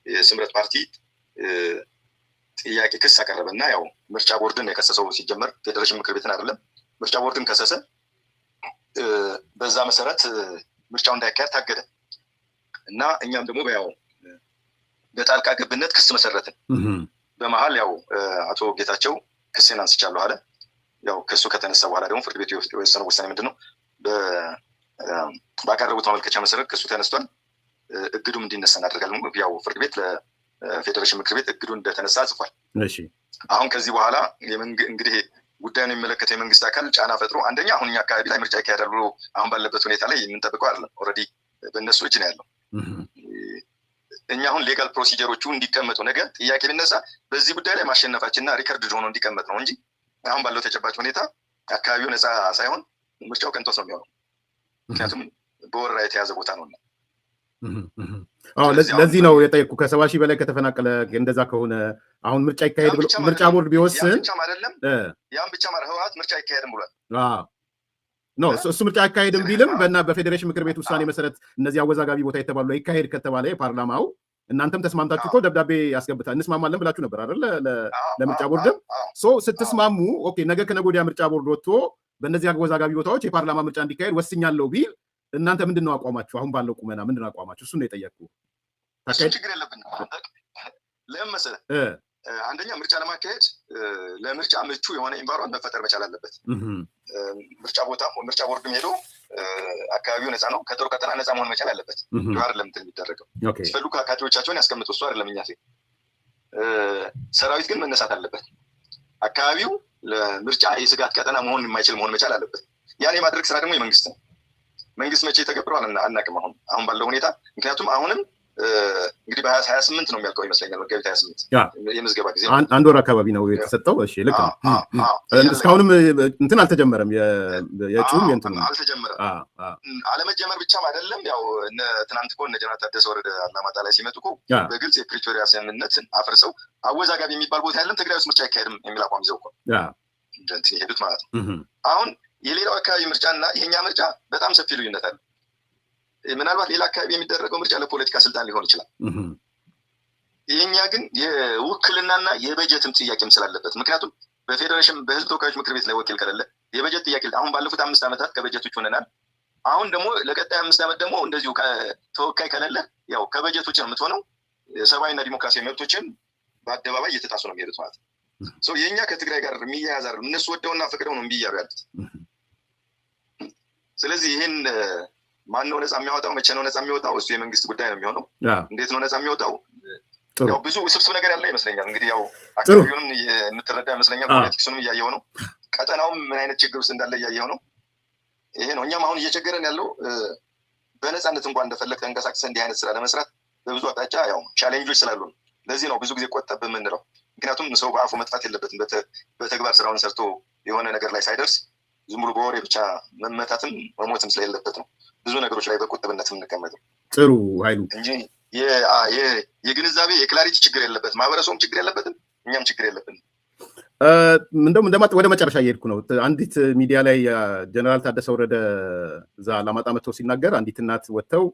የስምረት ፓርቲ ጥያቄ ክስ አቀረበና ያው ምርጫ ቦርድን የከሰሰው ሲጀመር ፌዴሬሽን ምክር ቤትን አይደለም፣ ምርጫ ቦርድን ከሰሰ። በዛ መሰረት ምርጫው እንዳይካሄድ ታገደ እና እኛም ደግሞ ያው በጣልቃ ገብነት ክስ መሰረትን። በመሀል ያው አቶ ጌታቸው ክስን አንስቻለሁ አለ። ያው ክሱ ከተነሳ በኋላ ደግሞ ፍርድ ቤቱ የወሰነው ውሳኔ ምንድነው? ባቀረቡት ማመልከቻ መሰረት ክሱ ተነስቷል። እግዱም እንዲነሳ እናደርጋለን። ያው ፍርድ ቤት ለፌዴሬሽን ምክር ቤት እግዱ እንደተነሳ ጽፏል። አሁን ከዚህ በኋላ እንግዲህ ጉዳዩን የሚመለከተው የመንግስት አካል ጫና ፈጥሮ አንደኛ አሁን እኛ አካባቢ ላይ ምርጫ ይካሄዳል ብሎ አሁን ባለበት ሁኔታ ላይ የምንጠብቀው አይደለም። ኦልሬዲ በእነሱ እጅ ነው ያለው። እኛ አሁን ሌጋል ፕሮሲጀሮቹ እንዲቀመጡ ነገር ጥያቄ ቢነሳ በዚህ ጉዳይ ላይ ማሸነፋችንና ሪከርድ ሆኖ እንዲቀመጥ ነው እንጂ አሁን ባለው ተጨባጭ ሁኔታ አካባቢው ነፃ ሳይሆን ምርጫው ቅንጦት ነው የሚሆነው። ምክንያቱም በወረራ የተያዘ ቦታ ነው። ለዚህ ነው የጠየቅኩ። ከ70,000 በላይ ከተፈናቀለ እንደዛ ከሆነ አሁን ምርጫ ይካሄድ ብሎ ምርጫ ቦርድ ቢወስን ያም ብቻ ማለት ህወሓት ምርጫ አይካሄድም ብሏል። እሱ ምርጫ አይካሄድም ቢልም በፌዴሬሽን ምክር ቤት ውሳኔ መሰረት እነዚህ አወዛጋቢ ቦታ የተባሉ ይካሄድ ከተባለ የፓርላማው እናንተም ተስማምታችሁ እኮ ደብዳቤ ያስገብታል እንስማማለን ብላችሁ ነበር አይደል? ለምርጫ ቦርድም ስትስማሙ ኦኬ፣ ነገ ከነገ ወዲያ ምርጫ ቦርድ ወጥቶ በእነዚህ አወዛጋቢ ቦታዎች የፓርላማ ምርጫ እንዲካሄድ ወስኛለሁ ቢል እናንተ ምንድነው አቋማችሁ? አሁን ባለው ቁመና ምንድነው አቋማችሁ? እሱ ነው የጠየቅኩ። ችግር የለብንም። ለምን መሰለህ? አንደኛ ምርጫ ለማካሄድ ለምርጫ ምቹ የሆነ ኢንቫይሮንመንት መፈጠር መቻል አለበት። ምርጫ ቦርድም ሄዶ አካባቢው ነፃ ነው፣ ከጦር ቀጠና ነፃ መሆን መቻል አለበት። አይደለም እንትን የሚደረገው ሲፈልጉ ካድሬዎቻቸውን ያስቀምጡ፣ እሱ አይደለም እኛ ሰራዊት ግን መነሳት አለበት። አካባቢው ለምርጫ የስጋት ቀጠና መሆን የማይችል መሆን መቻል አለበት። ያን የማድረግ ስራ ደግሞ የመንግስት ነው። መንግስት መቼ ተገብሯል አናውቅም አሁን ባለው ሁኔታ። ምክንያቱም አሁንም እንግዲህ በ28 ነው የሚያልቀው ይመስለኛል፣ መጋቢት 28 የምዝገባ ጊዜ አንድ ወር አካባቢ ነው የተሰጠው። እሺ ልክ ነው። እስካሁንም እንትን አልተጀመረም፣ የጩም እንትን አልተጀመረም። አለመጀመር ብቻም አይደለም። ያው ትናንት እኮ እነ ጀነራል ታደሰ ወረደ አላማጣ ላይ ሲመጡ እኮ በግልጽ የፕሪቶሪያ ስምምነትን አፍርሰው አወዛጋቢ የሚባል ቦታ ያለም ትግራይ ውስጥ ምርጫ አይካሄድም የሚል አቋም ይዘው እኮ እንትን የሄዱት ማለት ነው። አሁን የሌላው አካባቢ ምርጫ እና የኛ ምርጫ በጣም ሰፊ ልዩነት አለ። ምናልባት ሌላ አካባቢ የሚደረገው ምርጫ ለፖለቲካ ስልጣን ሊሆን ይችላል። የኛ ግን የውክልናና የበጀትም ጥያቄም ስላለበት፣ ምክንያቱም በፌዴሬሽን በህዝብ ተወካዮች ምክር ቤት ላይ ወኪል ከሌለ የበጀት ጥያቄ አሁን ባለፉት 5 ዓመታት ከበጀቶች ሆነናል። አሁን ደግሞ ለቀጣይ 5 ዓመት ደግሞ እንደዚሁ ተወካይ ከሌለ ያው ከበጀቶች ነው የምትሆነው። ሰብአዊና ዲሞክራሲያዊ መብቶችን በአደባባይ እየተጣሱ ነው የሚሄዱት ማለት ነው። የእኛ ከትግራይ ጋር የሚያያዝ አይደለም። እነሱ ወደውና ፈቅደው ነው እምቢ እያሉ ያሉት። ስለዚህ ይህን ማን ነው ነፃ የሚያወጣው? መቼ ነው ነፃ የሚወጣው? እሱ የመንግስት ጉዳይ ነው የሚሆነው። እንዴት ነው ነፃ የሚወጣው? ያው ብዙ ውስብስብ ነገር ያለ ይመስለኛል። እንግዲህ ያው አካባቢውን የምትረዳ ይመስለኛል። ፖለቲክሱንም እያየው ነው። ቀጠናውም ምን አይነት ችግር ውስጥ እንዳለ እያየው ነው። ይሄ ነው እኛም አሁን እየቸገረን ያለው። በነፃነት እንኳን እንደፈለግ ተንቀሳቅሰ እንዲህ አይነት ስራ ለመስራት በብዙ አቅጣጫ ያው ቻሌንጆች ስላሉ ነው። ለዚህ ነው ብዙ ጊዜ ቆጠብ የምንለው። ምክንያቱም ሰው በአፉ መጥፋት የለበትም። በተግባር ስራውን ሰርቶ የሆነ ነገር ላይ ሳይደርስ ዝም ብሎ በወሬ ብቻ መመታትም መሞትም ስለሌለበት ነው ብዙ ነገሮች ላይ በቁጥብነት የምንቀመጠው። ጥሩ ኃይሉ እንጂ የግንዛቤ የክላሪቲ ችግር የለበት፣ ማህበረሰቡም ችግር የለበትም፣ እኛም ችግር የለብንም። እንደውም ወደ መጨረሻ እየሄድኩ ነው። አንዲት ሚዲያ ላይ ጀነራል ታደሰ ወረደ እዛ አላማጣ መጥተው ሲናገር አንዲት እናት ወጥተው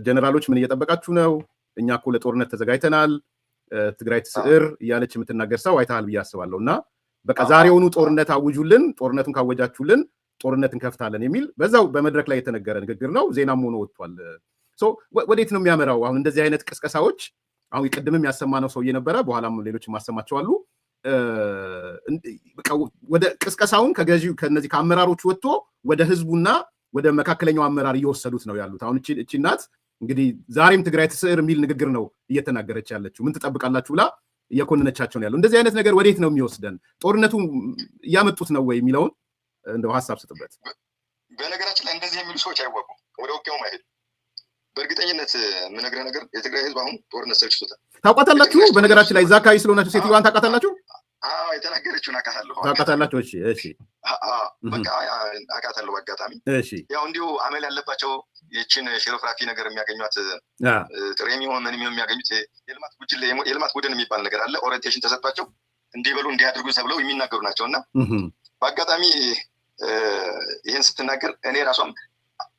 ጀነራሎች ምን እየጠበቃችሁ ነው? እኛ እኮ ለጦርነት ተዘጋጅተናል፣ ትግራይ ትስዕር እያለች የምትናገር ሰው አይተሃል ብዬ አስባለሁ። እና በቃ ዛሬውኑ ጦርነት አውጁልን፣ ጦርነቱን ካወጃችሁልን ጦርነት እንከፍታለን የሚል በዛው በመድረክ ላይ የተነገረ ንግግር ነው። ዜናም ሆኖ ወጥቷል። ወዴት ነው የሚያመራው? አሁን እንደዚህ አይነት ቅስቀሳዎች አሁን ቅድምም ያሰማነው ሰውዬ ነበረ፣ በኋላም ሌሎች ማሰማቸዋሉ። ወደ ቅስቀሳውን ከነዚህ ከአመራሮች ወጥቶ ወደ ህዝቡና ወደ መካከለኛው አመራር እየወሰዱት ነው ያሉት። አሁን እቺ እናት እንግዲህ ዛሬም ትግራይ ትስዕር የሚል ንግግር ነው እየተናገረች ያለችው። ምን ትጠብቃላችሁ ብላ እየኮነነቻቸው ነው ያለው። እንደዚህ አይነት ነገር ወዴት ነው የሚወስደን? ጦርነቱ እያመጡት ነው ወይ የሚለውን እንደው ሀሳብ ስጥበት። በነገራችን ላይ እንደዚህ የሚሉ ሰዎች አይወቁም፣ ወደ ውጊያውም አይሄዱም። በእርግጠኝነት የምነግርህ ነገር የትግራይ ህዝብ አሁን ጦርነት ሰልችቶታል። ታውቃታላችሁ? በነገራችን ላይ እዛ አካባቢ ስለሆናችሁ ሴትዮዋን ታውቃታላችሁ? የተናገረችውን አውቃታለሁ። ታውቃታላችሁ? እሺ፣ በቃ አውቃታለሁ በአጋጣሚ። ያው እንዲሁ አመል ያለባቸው ይችን ሽርፍራፊ ነገር የሚያገኟት ጥሬም ሆን ምንም የሚያገኙት የልማት ቡድን የሚባል ነገር አለ። ኦሪንቴሽን ተሰጥቷቸው እንዲበሉ እንዲያድርጉ ተብለው የሚናገሩ ናቸው። እና በአጋጣሚ ይህን ስትናገር እኔ ራሷም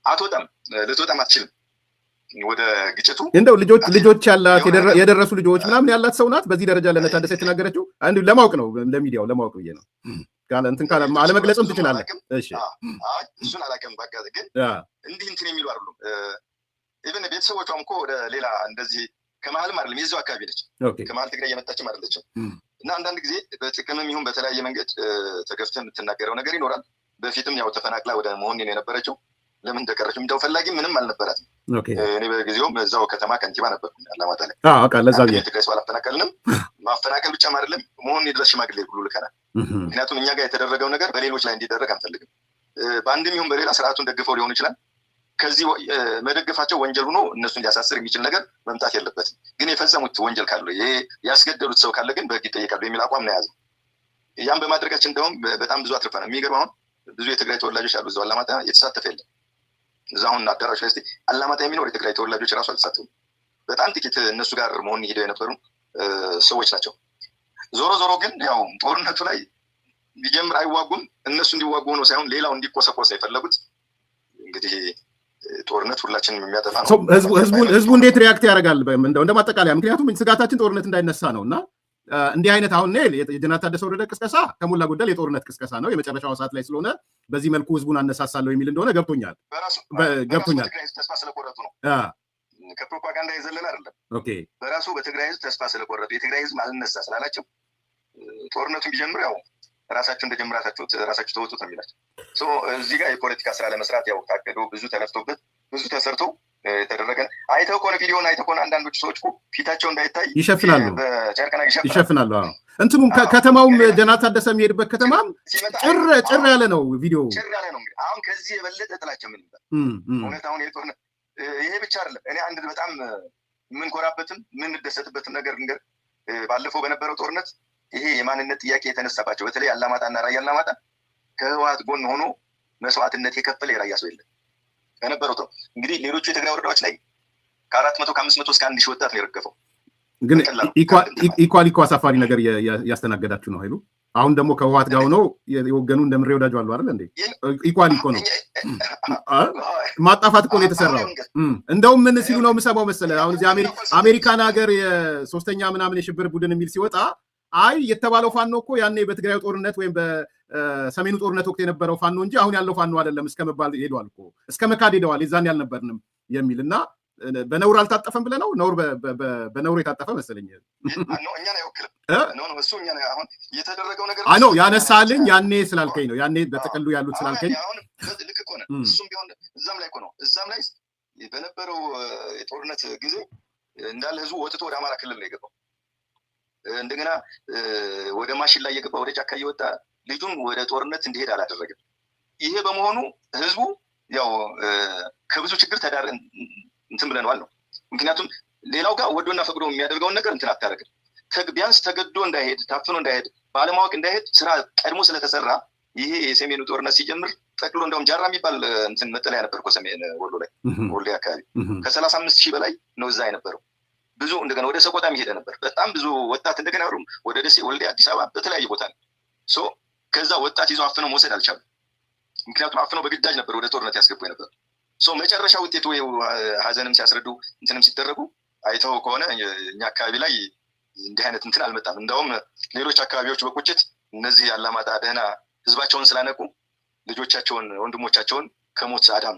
አትወጣም፣ ልትወጣም አትችልም ወደ ግጭቱ። እንደው ልጆች ያላት የደረሱ ልጆች ምናምን ያላት ሰው ናት። በዚህ ደረጃ ለነታደሰ የተናገረችው አንዱ ለማወቅ ነው፣ ለሚዲያው ለማወቅ ብዬ ነው። እንትን ካለ አለመግለጽም ትችላለህ። እሺ፣ እሱን አላውቅም። በቃ ግን እንዲህ እንትን የሚሉ አይደሉም። ኢቨን ቤተሰቦቿም እኮ ወደ ሌላ እንደዚህ ከመሀልም አይደለም፣ የዚያው አካባቢ ነች። ከመሀል ትግራይ እየመጣችም አይደለችም። እና አንዳንድ ጊዜ በጥቅምም ይሁን በተለያየ መንገድ ተገፍተህ የምትናገረው ነገር ይኖራል። በፊትም ያው ተፈናቅላ ወደ መሆኔን የነበረችው ለምን እንደቀረች እንደው ፈላጊ ምንም አልነበራትም። እኔ በጊዜውም እዛው ከተማ ከንቲባ ነበርኩ አላማጣ ላይ። ትግራይ ሰው አላፈናቀልንም። ማፈናቀል ብቻም አይደለም መሆን ድረስ ሽማግሌ ሁሉ ልከናል። ምክንያቱም እኛ ጋር የተደረገው ነገር በሌሎች ላይ እንዲደረግ አንፈልግም። በአንድም ይሁን በሌላ ስርዓቱን ደግፈው ሊሆን ይችላል። ከዚህ መደገፋቸው ወንጀል ሆኖ እነሱን ሊያሳስር የሚችል ነገር መምጣት የለበትም። ግን የፈጸሙት ወንጀል ካለ ያስገደሉት ሰው ካለ ግን በህግ ይጠየቃሉ የሚል አቋም ነው የያዘው። ያም በማድረጋችን እንደውም በጣም ብዙ አትርፈናል። የሚገርም አሁን ብዙ የትግራይ ተወላጆች አሉ እዛው አላማጣ የተሳተፈ የለም። እዛ አሁን አዳራሽ ላይ አላማጣ የሚኖር የትግራይ ተወላጆች ራሱ አልተሳተፉም። በጣም ጥቂት እነሱ ጋር መሆን ሄደው የነበሩ ሰዎች ናቸው። ዞሮ ዞሮ ግን ያው ጦርነቱ ላይ ቢጀምር አይዋጉም። እነሱ እንዲዋጉ ሆኖ ሳይሆን ሌላው እንዲቆሰቆስ የፈለጉት። እንግዲህ ጦርነት ሁላችንም የሚያጠፋ ነው። ህዝቡ እንዴት ሪያክት ያደርጋል? እንደ ማጠቃለያ፣ ምክንያቱም ስጋታችን ጦርነት እንዳይነሳ ነው እና እንዲህ አይነት አሁን የጀነራል ታደሰ ወረደ ቅስቀሳ ከሞላ ጎደል የጦርነት ቅስቀሳ ነው። የመጨረሻው ሰዓት ላይ ስለሆነ በዚህ መልኩ ህዝቡን አነሳሳለሁ የሚል እንደሆነ ገብቶኛል። ተስፋ ስለቆረጡ ነው። ከፕሮፓጋንዳ የዘለለ አይደለም። በራሱ በትግራይ ህዝብ ተስፋ ስለቆረጡ የትግራይ ህዝብ አልነሳ ስላላቸው ጦርነቱን ቢጀምር ያው ራሳቸው እንደጀምራታቸው ራሳቸው ተወጡት ነው የሚላቸው። እዚህ ጋር የፖለቲካ ስራ ለመስራት ያው ታቀዶ ብዙ ተለፍቶበት ብዙ ተሰርቶ የተደረገ አይተው ከሆነ ቪዲዮን አይተው ከሆነ አንዳንዶቹ ሰዎች ፊታቸው እንዳይታይ ይሸፍናሉ፣ በጨርቅና ይሸፍናሉ። እንትኑም ከተማውም ጀነራል ታደሰ የሚሄድበት ከተማም ጭር ያለ ነው፣ ቪዲዮ ጭር ያለ ነው። እንግዲህ አሁን ከዚህ የበለጠ ጥላቸው ምን ይባል እውነት። አሁን የጦርነት ይሄ ብቻ አይደለም። እኔ አንድ በጣም የምንኮራበትም የምንደሰትበትም ነገር እንገር ባለፈው በነበረው ጦርነት ይሄ የማንነት ጥያቄ የተነሳባቸው በተለይ አላማጣና ራያ አላማጣ ከህወሓት ጎን ሆኖ መስዋዕትነት የከፈለ የራያ ሰው የለም በነበረው ጦር። እንግዲህ ሌሎቹ የትግራይ ወረዳዎች ላይ ከ400 ከ500 እስከ 1000 ወጣት ነው የረገፈው። ግን ኢኳሊ አሳፋሪ ነገር ያስተናገዳችሁ ነው ኃይሉ። አሁን ደግሞ ከህወሓት ጋር ሆነው የወገኑ እንደምሬ ወዳጁ አሉ አይደል እንዴ? ኢኳሊ እኮ ነው ማጣፋት እኮ ነው የተሰራው። እንደውም ምን ሲሉ ነው የምሰማው መሰለህ? አሁን እዚህ አሜሪካን ሀገር የሶስተኛ ምናምን የሽብር ቡድን የሚል ሲወጣ አይ የተባለው ፋኖ እኮ ያኔ በትግራይ ጦርነት ወይም በሰሜኑ ጦርነት ወቅት የነበረው ፋኖ እንጂ አሁን ያለው ፋኖ አይደለም እስከ መባል ሄደዋል እኮ እስከ መካድ ሄደዋል። የዛን ያልነበርንም የሚል እና በነውር አልታጠፈም ብለህ ነው? ነውር በነውር የታጠፈ መሰለኝ። እኛን አይወክልም። እሱ እኛን አሁን የተደረገው ነገር አይ ነው ያነሳልኝ ያኔ ስላልከኝ ነው። ያኔ በጥቅሉ ያሉት ስላልከኝ አሁን ልክ እኮ ነው። እሱም ቢሆን እዛም ላይ እኮ ነው። እዛም ላይ በነበረው የጦርነት ጊዜ እንዳለ ህዝቡ ወጥቶ ወደ አማራ ክልል ነው የገባው። እንደገና ወደ ማሽን ላይ የገባ ወደ ጫካ እየወጣ ልጁን ወደ ጦርነት እንዲሄድ አላደረግም። ይሄ በመሆኑ ህዝቡ ያው ከብዙ ችግር ተዳር እንትን ብለነዋል ነው። ምክንያቱም ሌላው ጋር ወዶና ፈቅዶ የሚያደርገውን ነገር እንትን አታደርግም። ቢያንስ ተገዶ እንዳይሄድ ታፍኖ እንዳይሄድ ባለማወቅ እንዳይሄድ ስራ ቀድሞ ስለተሰራ ይሄ የሰሜኑ ጦርነት ሲጀምር ጠቅሎ እንደውም ጃራ የሚባል እንትን መጠለያ ነበር እኮ ሰሜን ወሎ ላይ ወልዲያ አካባቢ ከ35,000 በላይ ነው እዛ የነበረው። ብዙ እንደገና ወደ ሰቆጣ የሚሄደ ነበር። በጣም ብዙ ወጣት እንደገና ወደ ደሴ፣ ወልዲያ፣ አዲስ አበባ በተለያየ ቦታ ነው። ከዛ ወጣት ይዞ አፍነው መውሰድ አልቻሉም። ምክንያቱም አፍነው በግዳጅ ነበር ወደ ጦርነት ያስገቡ ነበር። መጨረሻ ውጤቱ ሀዘንም ሲያስረዱ እንትንም ሲደረጉ አይተው ከሆነ እኛ አካባቢ ላይ እንዲህ አይነት እንትን አልመጣም። እንደውም ሌሎች አካባቢዎች በቁጭት እነዚህ አላማጣ ደህና ህዝባቸውን ስላነቁ ልጆቻቸውን ወንድሞቻቸውን ከሞት አዳም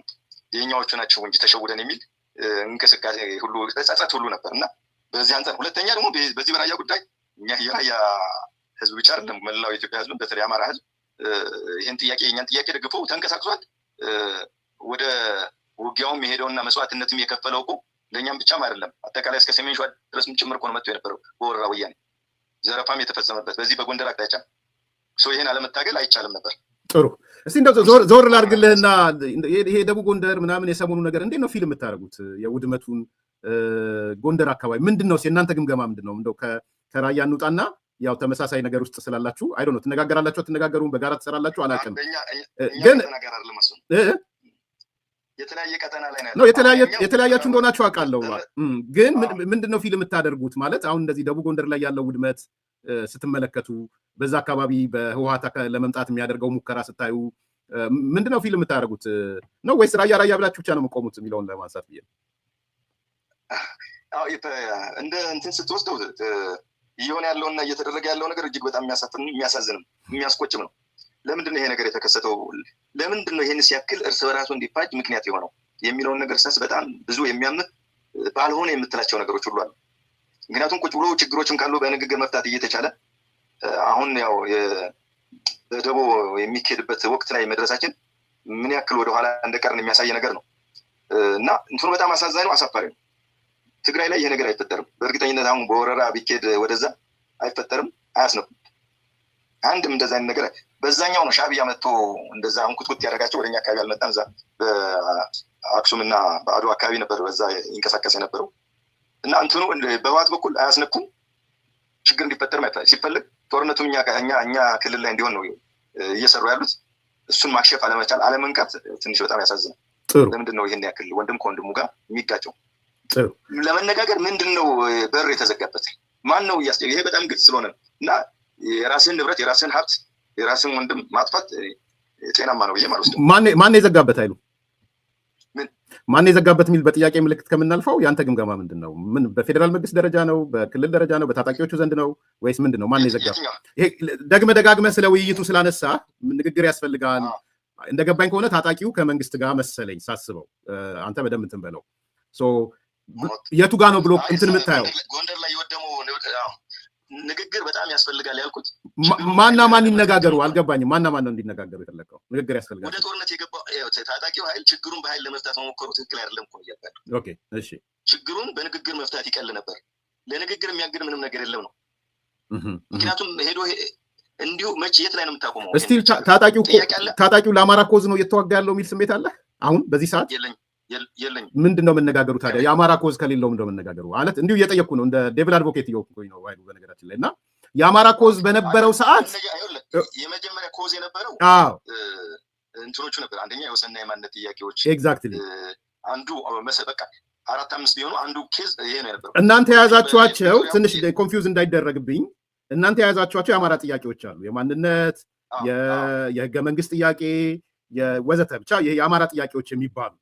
የኛዎቹ ናቸው እንጂ ተሸውደን የሚል እንቅስቃሴ ሁሉ ጸጸት ሁሉ ነበር እና በዚህ አንጻር ሁለተኛ ደግሞ በዚህ በራያ ጉዳይ እኛ የራያ ህዝብ ብቻ አይደለም መላው የኢትዮጵያ ህዝብ በተለይ አማራ ህዝብ ይህን ጥያቄ የኛን ጥያቄ ደግፈው ተንቀሳቅሷል። ወደ ውጊያውም የሄደውና መስዋዕትነትም የከፈለው እኮ ለእኛም ብቻም አይደለም አጠቃላይ እስከ ሰሜን ሸዋ ድረስ ጭምር እኮ ነው መጥቶ የነበረው በወረራ ወያኔ ዘረፋም የተፈጸመበት በዚህ በጎንደር አቅጣጫ ይህን አለመታገል አይቻልም ነበር። ጥሩ እስቲ እንደው ዞር ላድርግልህና ይሄ ደቡብ ጎንደር ምናምን የሰሞኑ ነገር እንዴት ነው ፊልም የምታደርጉት? የውድመቱን ጎንደር አካባቢ ምንድን ነው የእናንተ ግምገማ ምንድን ነው? እንደው ከራያ እንውጣና ያው ተመሳሳይ ነገር ውስጥ ስላላችሁ አይ ዶንት ኖ ትነጋገራላችሁ አትነጋገሩም በጋራ ትሰራላችሁ አላውቅም። ግን የተለያየ ቀጠና ላይ ነው የተለያያችሁ እንደሆናችሁ አውቃለሁ። ግን ምንድነው ፊልም የምታደርጉት ማለት አሁን እንደዚህ ደቡብ ጎንደር ላይ ያለው ውድመት ስትመለከቱ በዛ አካባቢ በህወሓት ለመምጣት የሚያደርገው ሙከራ ስታዩ ምንድነው ፊልም የምታደርጉት ነው ወይስ ራያ ብላችሁ ብቻ ነው የምቆሙት የሚለውን ለማንሳት ብዬ ነው። እንደ እንትን ስትወስደው እየሆነ ያለውና እየተደረገ ያለው ነገር እጅግ በጣም የሚያሳፍርም የሚያሳዝንም የሚያስቆጭም ነው። ለምንድነው ይሄ ነገር የተከሰተው? ለምንድነው ይሄን ሲያክል እርስ በራሱ እንዲፋጅ ምክንያት የሆነው የሚለውን ነገር ሳስ በጣም ብዙ የሚያምር ባልሆነ የምትላቸው ነገሮች ሁሉ አሉ። ምክንያቱም ቁጭ ብሎ ችግሮችም ካሉ በንግግር መፍታት እየተቻለ አሁን ያው በደቦ የሚካሄድበት ወቅት ላይ መድረሳችን ምን ያክል ወደኋላ እንደቀርን የሚያሳይ ነገር ነው እና እንትኑ በጣም አሳዛኝ ነው፣ አሳፋሪ ነው። ትግራይ ላይ ይሄ ነገር አይፈጠርም። በእርግጠኝነት አሁን በወረራ ቢኬድ ወደዛ አይፈጠርም፣ አያስነኩም። አንድም እንደዛ አይነት ነገር በዛኛው ነው ሻዕቢያ መጥቶ እንደዛ እንኩትኩት ያደረጋቸው። ወደኛ አካባቢ አልመጣም። እዛ በአክሱም እና በአድዋ አካባቢ ነበር በዛ ይንቀሳቀስ የነበረው እና እንትኑ በህወሓት በኩል አያስነኩም። ችግር እንዲፈጠር ሲፈልግ ጦርነቱም እኛ ክልል ላይ እንዲሆን ነው እየሰሩ ያሉት። እሱን ማክሸፍ አለመቻል አለመንቃት ትንሽ በጣም ያሳዝናል። ለምንድን ነው ይሄን ያክል ወንድም ከወንድሙ ጋር የሚጋጨው? ለመነጋገር ምንድን ነው በር የተዘጋበት? ማን ነው ይሄ በጣም ግልጽ ስለሆነ እና የራስህን ንብረት የራስህን ሀብት የራስህን ወንድም ማጥፋት ጤናማ ነው ብዬ ማለት ነው። ማን የዘጋበት አይሉ ማን የዘጋበት የሚል በጥያቄ ምልክት ከምናልፈው ያንተ ግምገማ ምንድን ነው? ምን በፌዴራል መንግስት ደረጃ ነው? በክልል ደረጃ ነው? በታጣቂዎቹ ዘንድ ነው ወይስ ምንድን ነው? ማን የዘጋበት? ይሄ ደግመህ ስለ ውይይቱ ስላነሳ ንግግር ያስፈልጋል። እንደገባኝ ከሆነ ታጣቂው ከመንግስት ጋር መሰለኝ ሳስበው፣ አንተ በደንብ እንትን በለው። የቱ ጋር ነው ብሎ እንትን የምታየው? ጎንደር ላይ የወደመው ንግግር በጣም ያስፈልጋል ያልኩት ማና ማን ይነጋገሩ አልገባኝም። ማና ማን ነው እንዲነጋገሩ የፈለገው? ንግግር ያስፈልጋል። ወደ ጦርነት የገባው ታጣቂው ኃይል ችግሩን በኃይል ለመፍታት መሞከሩ ትክክል አይደለም እኮ እያልኩ። ኦኬ እሺ፣ ችግሩን በንግግር መፍታት ይቀል ነበር። ለንግግር የሚያግድ ምንም ነገር የለም ነው። ምክንያቱም ሄዶ እንዲሁ መቼ የት ላይ ነው የምታቆመው? እስቲል ታጣቂው ለአማራ ኮዝ ነው እየተዋጋ ያለው የሚል ስሜት አለ አሁን በዚህ ሰዓት? የለኝም። ምንድን ነው የምነጋገሩ ታዲያ? የአማራ ኮዝ ከሌለው ምንድን ነው የምነጋገሩ ማለት? እንዲሁ እየጠየቅኩ ነው፣ እንደ ዴቪል አድቮኬት እየወኩኝ ነው ባይሉ በነገራችን ላይ እና የአማራ ኮዝ በነበረው ሰዓት የመጀመሪያ ኮዝ የነበረው እንትኖቹ ነበር። አንደኛ የወሰንና የማንነት ጥያቄዎች ኤግዛክትሊ አንዱ በቃ 4-5 ቢሆኑ አንዱ ኬዝ ይሄ ነው የነበረው። እናንተ የያዛችኋቸው ትንሽ ኮንፊውዝ እንዳይደረግብኝ እናንተ የያዛችኋቸው የአማራ ጥያቄዎች አሉ፣ የማንነት የህገ መንግስት ጥያቄ ወዘተ ብቻ የአማራ ጥያቄዎች የሚባሉ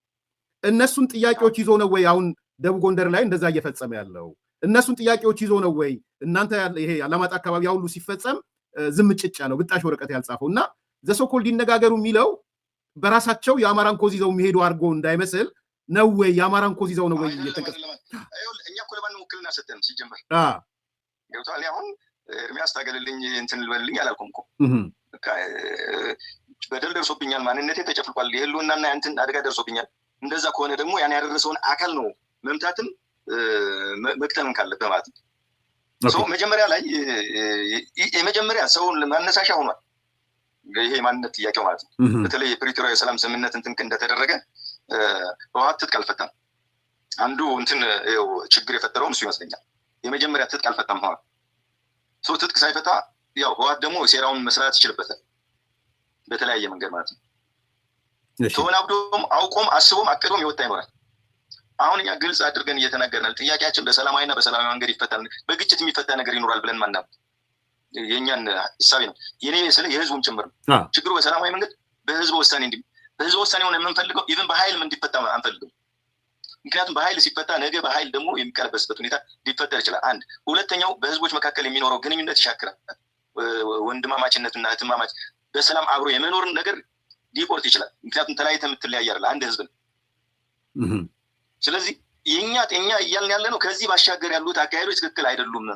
እነሱን ጥያቄዎች ይዞ ነው ወይ አሁን ደቡብ ጎንደር ላይ እንደዛ እየፈጸመ ያለው? እነሱን ጥያቄዎች ይዞ ነው ወይ እናንተ ይሄ አላማጣ አካባቢ ሁሉ ሲፈጸም ዝም ጭጭ ያለው ብጣሽ ወረቀት ያልጻፈው? እና ዘሶኮልድ ይነጋገሩ የሚለው በራሳቸው የአማራን ኮዝ ይዘው የሚሄዱ አድርጎ እንዳይመስል ነው ወይ የአማራን ኮዝ ይዘው ነው ወይ እኛ እኮ ለማንም ውክልና ሰጠን ሲጀመር ገብቶሃል አሁን ኤርሚያስ ታገልልኝ እንትን ልበልልኝ አላልኩም እኮ በደል ደርሶብኛል ማንነቴ ተጨፍልቋል የህልውናና እንትን አደጋ ደርሶብኛል እንደዛ ከሆነ ደግሞ ያን ያደረሰውን አካል ነው መምታትም መቅጠምም ካለበት ማለት ነው ሰው መጀመሪያ ላይ የመጀመሪያ ሰውን ማነሳሻ ሆኗል ይሄ ማንነት ጥያቄው ማለት ነው በተለይ የፕሪቶሪያ የሰላም ስምምነት እንትን እንደተደረገ ህወሓት ትጥቅ አልፈታም አንዱ እንትን ችግር የፈጠረው እሱ ይመስለኛል የመጀመሪያ ትጥቅ አልፈታም ህወሓት ሰው ትጥቅ ሳይፈታ ያው ህወሓት ደግሞ ሴራውን መስራት ይችልበታል በተለያየ መንገድ ማለት ነው ተወናብዶም አውቆም አስቦም አቅዶም ይወጣ ይኖራል አሁን እኛ ግልጽ አድርገን እየተናገርናል ጥያቄያችን በሰላማዊና በሰላማዊ መንገድ ይፈታል በግጭት የሚፈታ ነገር ይኖራል ብለን ማናም የኛን ሐሳብ ነው የኔ ስለ የህዝቡን ጭምር ችግሩ በሰላማዊ መንገድ በህዝብ ወሳኔ በህዝብ ወሳኔ ሆነ የምንፈልገው ኢቭን በኃይል እንዲፈታ አንፈልግም ምክንያቱም በኃይል ሲፈታ ነገ በኃይል ደግሞ የሚቀለበስበት ሁኔታ ሊፈጠር ይችላል አንድ ሁለተኛው በህዝቦች መካከል የሚኖረው ግንኙነት ይሻክራል ወንድማማችነትና እህትማማች በሰላም አብሮ የመኖር ነገር ሊቆርጥ ይችላል ምክንያቱም ተለያይተህ የምትለያይ አይደል አንድ ህዝብ ነው ስለዚህ የኛ እያልን ያለ ነው ከዚህ ባሻገር ያሉት አካሄዶች ትክክል አይደሉም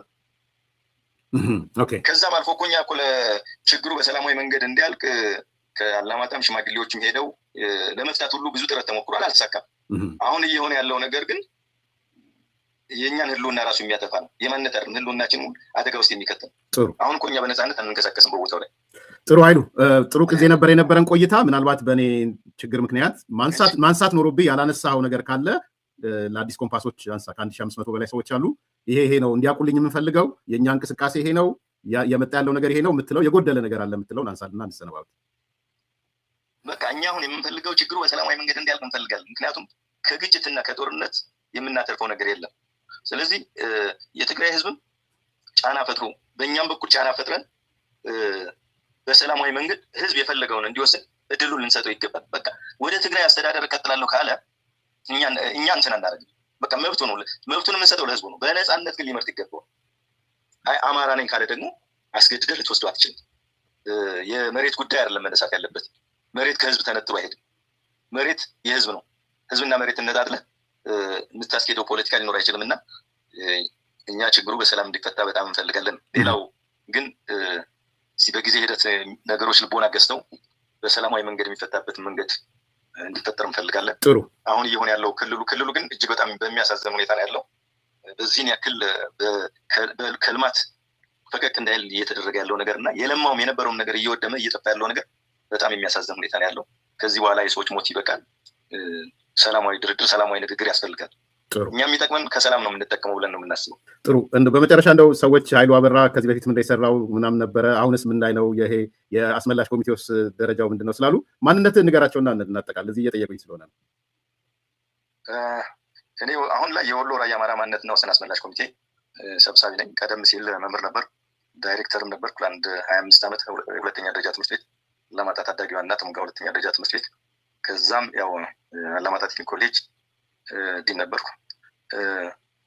ኦኬ ከዛም አልፎ እኮ እኛ እኮ ለችግሩ በሰላማዊ መንገድ እንዲያልቅ ከአላማጣም ሽማግሌዎችም ሄደው ለመፍታት ሁሉ ብዙ ጥረት ተሞክሯል አልተሳካም አሁን እየሆነ ያለው ነገር ግን የኛን ህልውና ራሱ የሚያጠፋ ነው የማንነት ህልውናችን አደጋ ውስጥ የሚከተል አሁን እኮ እኛ በነፃነት አንንቀሳቀስም በቦታው ላይ ጥሩ ኃይሉ ጥሩ ጊዜ ነበር የነበረን ቆይታ ምናልባት በእኔ ችግር ምክንያት ማንሳት ኖሮብኝ ያላነሳው ነገር ካለ ለአዲስ ኮምፓሶች አንሳ ከ1500 በላይ ሰዎች አሉ ይሄ ነው እንዲያቁልኝ የምንፈልገው የኛ እንቅስቃሴ ይሄ ነው የመጣ ያለው ነገር ይሄ ነው የምትለው የጎደለ ነገር አለ የምትለው አንሳልና እንሰነባበት በቃ እኛ አሁን የምንፈልገው ችግሩ በሰላማዊ መንገድ እንዲያልቅ እንፈልጋለን ምክንያቱም ከግጭትና ከጦርነት የምናተርፈው ነገር የለም ስለዚህ የትግራይ ህዝብ ጫና ፈጥሮ በእኛም በኩል ጫና ፈጥረን በሰላማዊ መንገድ ህዝብ የፈለገውን እንዲወስድ እድሉን ልንሰጠው ይገባል በቃ ወደ ትግራይ አስተዳደር እቀጥላለሁ ካለ እኛ እንትን አናደርግም በቃ መብቱን የምንሰጠው ለህዝቡ ነው በነፃነት ግን ሊመርጥ ይገባዋል አማራ ነኝ ካለ ደግሞ አስገድደህ ልትወስደው አትችልም የመሬት ጉዳይ አይደለም መነሳት ያለበት መሬት ከህዝብ ተነጥሎ አይሄድም መሬት የህዝብ ነው ህዝብና መሬት እነጣጥለህ የምታስኬደው ፖለቲካ ሊኖር አይችልም እና እኛ ችግሩ በሰላም እንዲፈታ በጣም እንፈልጋለን ሌላው ግን በጊዜ ሂደት ነገሮች ልቦና ገዝተው በሰላማዊ መንገድ የሚፈታበትን መንገድ እንዲፈጠር እንፈልጋለን ጥሩ አሁን እየሆነ ያለው ክልሉ ግን እጅግ በጣም በሚያሳዝን ሁኔታ ነው ያለው በዚህን ያክል ከልማት ፈቀቅ እንዳይል እየተደረገ ያለው ነገር እና የለማውም የነበረውም ነገር እየወደመ እየጠፋ ያለው ነገር በጣም የሚያሳዝን ሁኔታ ነው ያለው ከዚህ በኋላ የሰዎች ሞት ይበቃል ሰላማዊ ድርድር ሰላማዊ ንግግር ያስፈልጋል እኛ የሚጠቅመን ከሰላም ነው የምንጠቀመው ብለን ነው የምናስበው ጥሩ በመጨረሻ እንደው ሰዎች ኃይሉ አበራ ከዚህ በፊት እንዳይሰራው ምናምን ነበረ አሁንስ ምን ላይ ነው ይሄ የአስመላሽ ኮሚቴውስ ደረጃው ምንድነው ስላሉ ማንነትህን ንገራቸውና እናጠቃለን እዚህ እየጠየቁኝ ስለሆነ እኔ አሁን ላይ የወሎ ራያ አማራ ማንነትና ወሰን አስመላሽ ኮሚቴ ሰብሳቢ ነኝ ቀደም ሲል መምህር ነበር ዳይሬክተርም ነበር ለአንድ 25 ዓመት ሁለተኛ ደረጃ ትምህርት ቤት አላማጣ ታዳጊ ዋና ጥምጋ ሁለተኛ ደረጃ ትምህርት ቤት ከዛም ያው አላማጣ ቴክኒክ ኮሌጅ ዲን ነበርኩ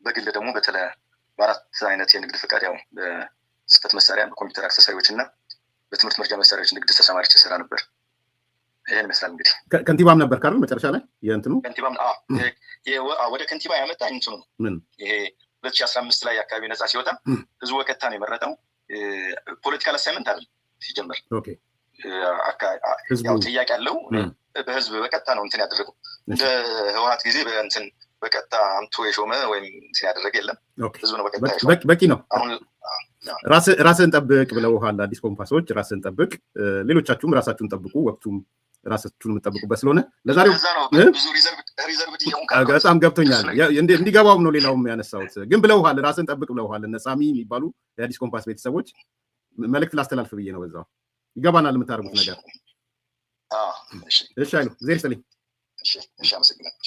በግል ደግሞ በተለይ በአራት አይነት የንግድ ፍቃድ ያው በጽህፈት መሳሪያ በኮምፒውተር አክሰሰሪዎች እና በትምህርት መርጃ መሳሪያዎች ንግድ ተሰማርቼ ስራ ነበር ይሄን ይመስላል እንግዲህ ከንቲባም ነበር ካለ መጨረሻ ላይ የእንትኑ ከንቲባም ወደ ከንቲባ ያመጣኝ እንትኑ ምን ይሄ 2015 ላይ አካባቢ ነፃ ሲወጣ ህዝቡ በቀጥታ ነው የመረጠው ፖለቲካል አሳይመንት አይደል ሲጀምር ኦኬ ያው ጥያቄ ያለው በህዝብ በቀጥታ ነው እንትን ያደረገው እንደ ህወሓት ጊዜ በእንትን በቀጥታ አምቶ የሾመ ወይም እንትን ያደረገ የለም ህዝቡ ነው በቀጥታ የሾመ በቂ ነው አሁን ራስህን ጠብቅ ብለውሃል አዲስ ኮምፓሶች ራስህን ጠብቅ ሌሎቻችሁም ራሳችሁን ጠብቁ ወቅቱም ራሳችሁን የምትጠብቁበት ስለሆነ ለዛሬው ብዙ ሪዘርቭድ በጣም ገብቶኛል እንዲገባውም ነው ሌላውም ያነሳሁት ግን ብለውሃል ራስህን ጠብቅ ብለውሃል እነ ሳሚ የሚባሉ የአዲስ ኮምፓስ ቤተሰቦች መልእክት ላስተላልፍ ብዬ ነው በዛው ይገባናል የምታደርጉት ነገር እሺ አይሉ ዜር ይስጥልኝ እሺ አመሰግናለሁ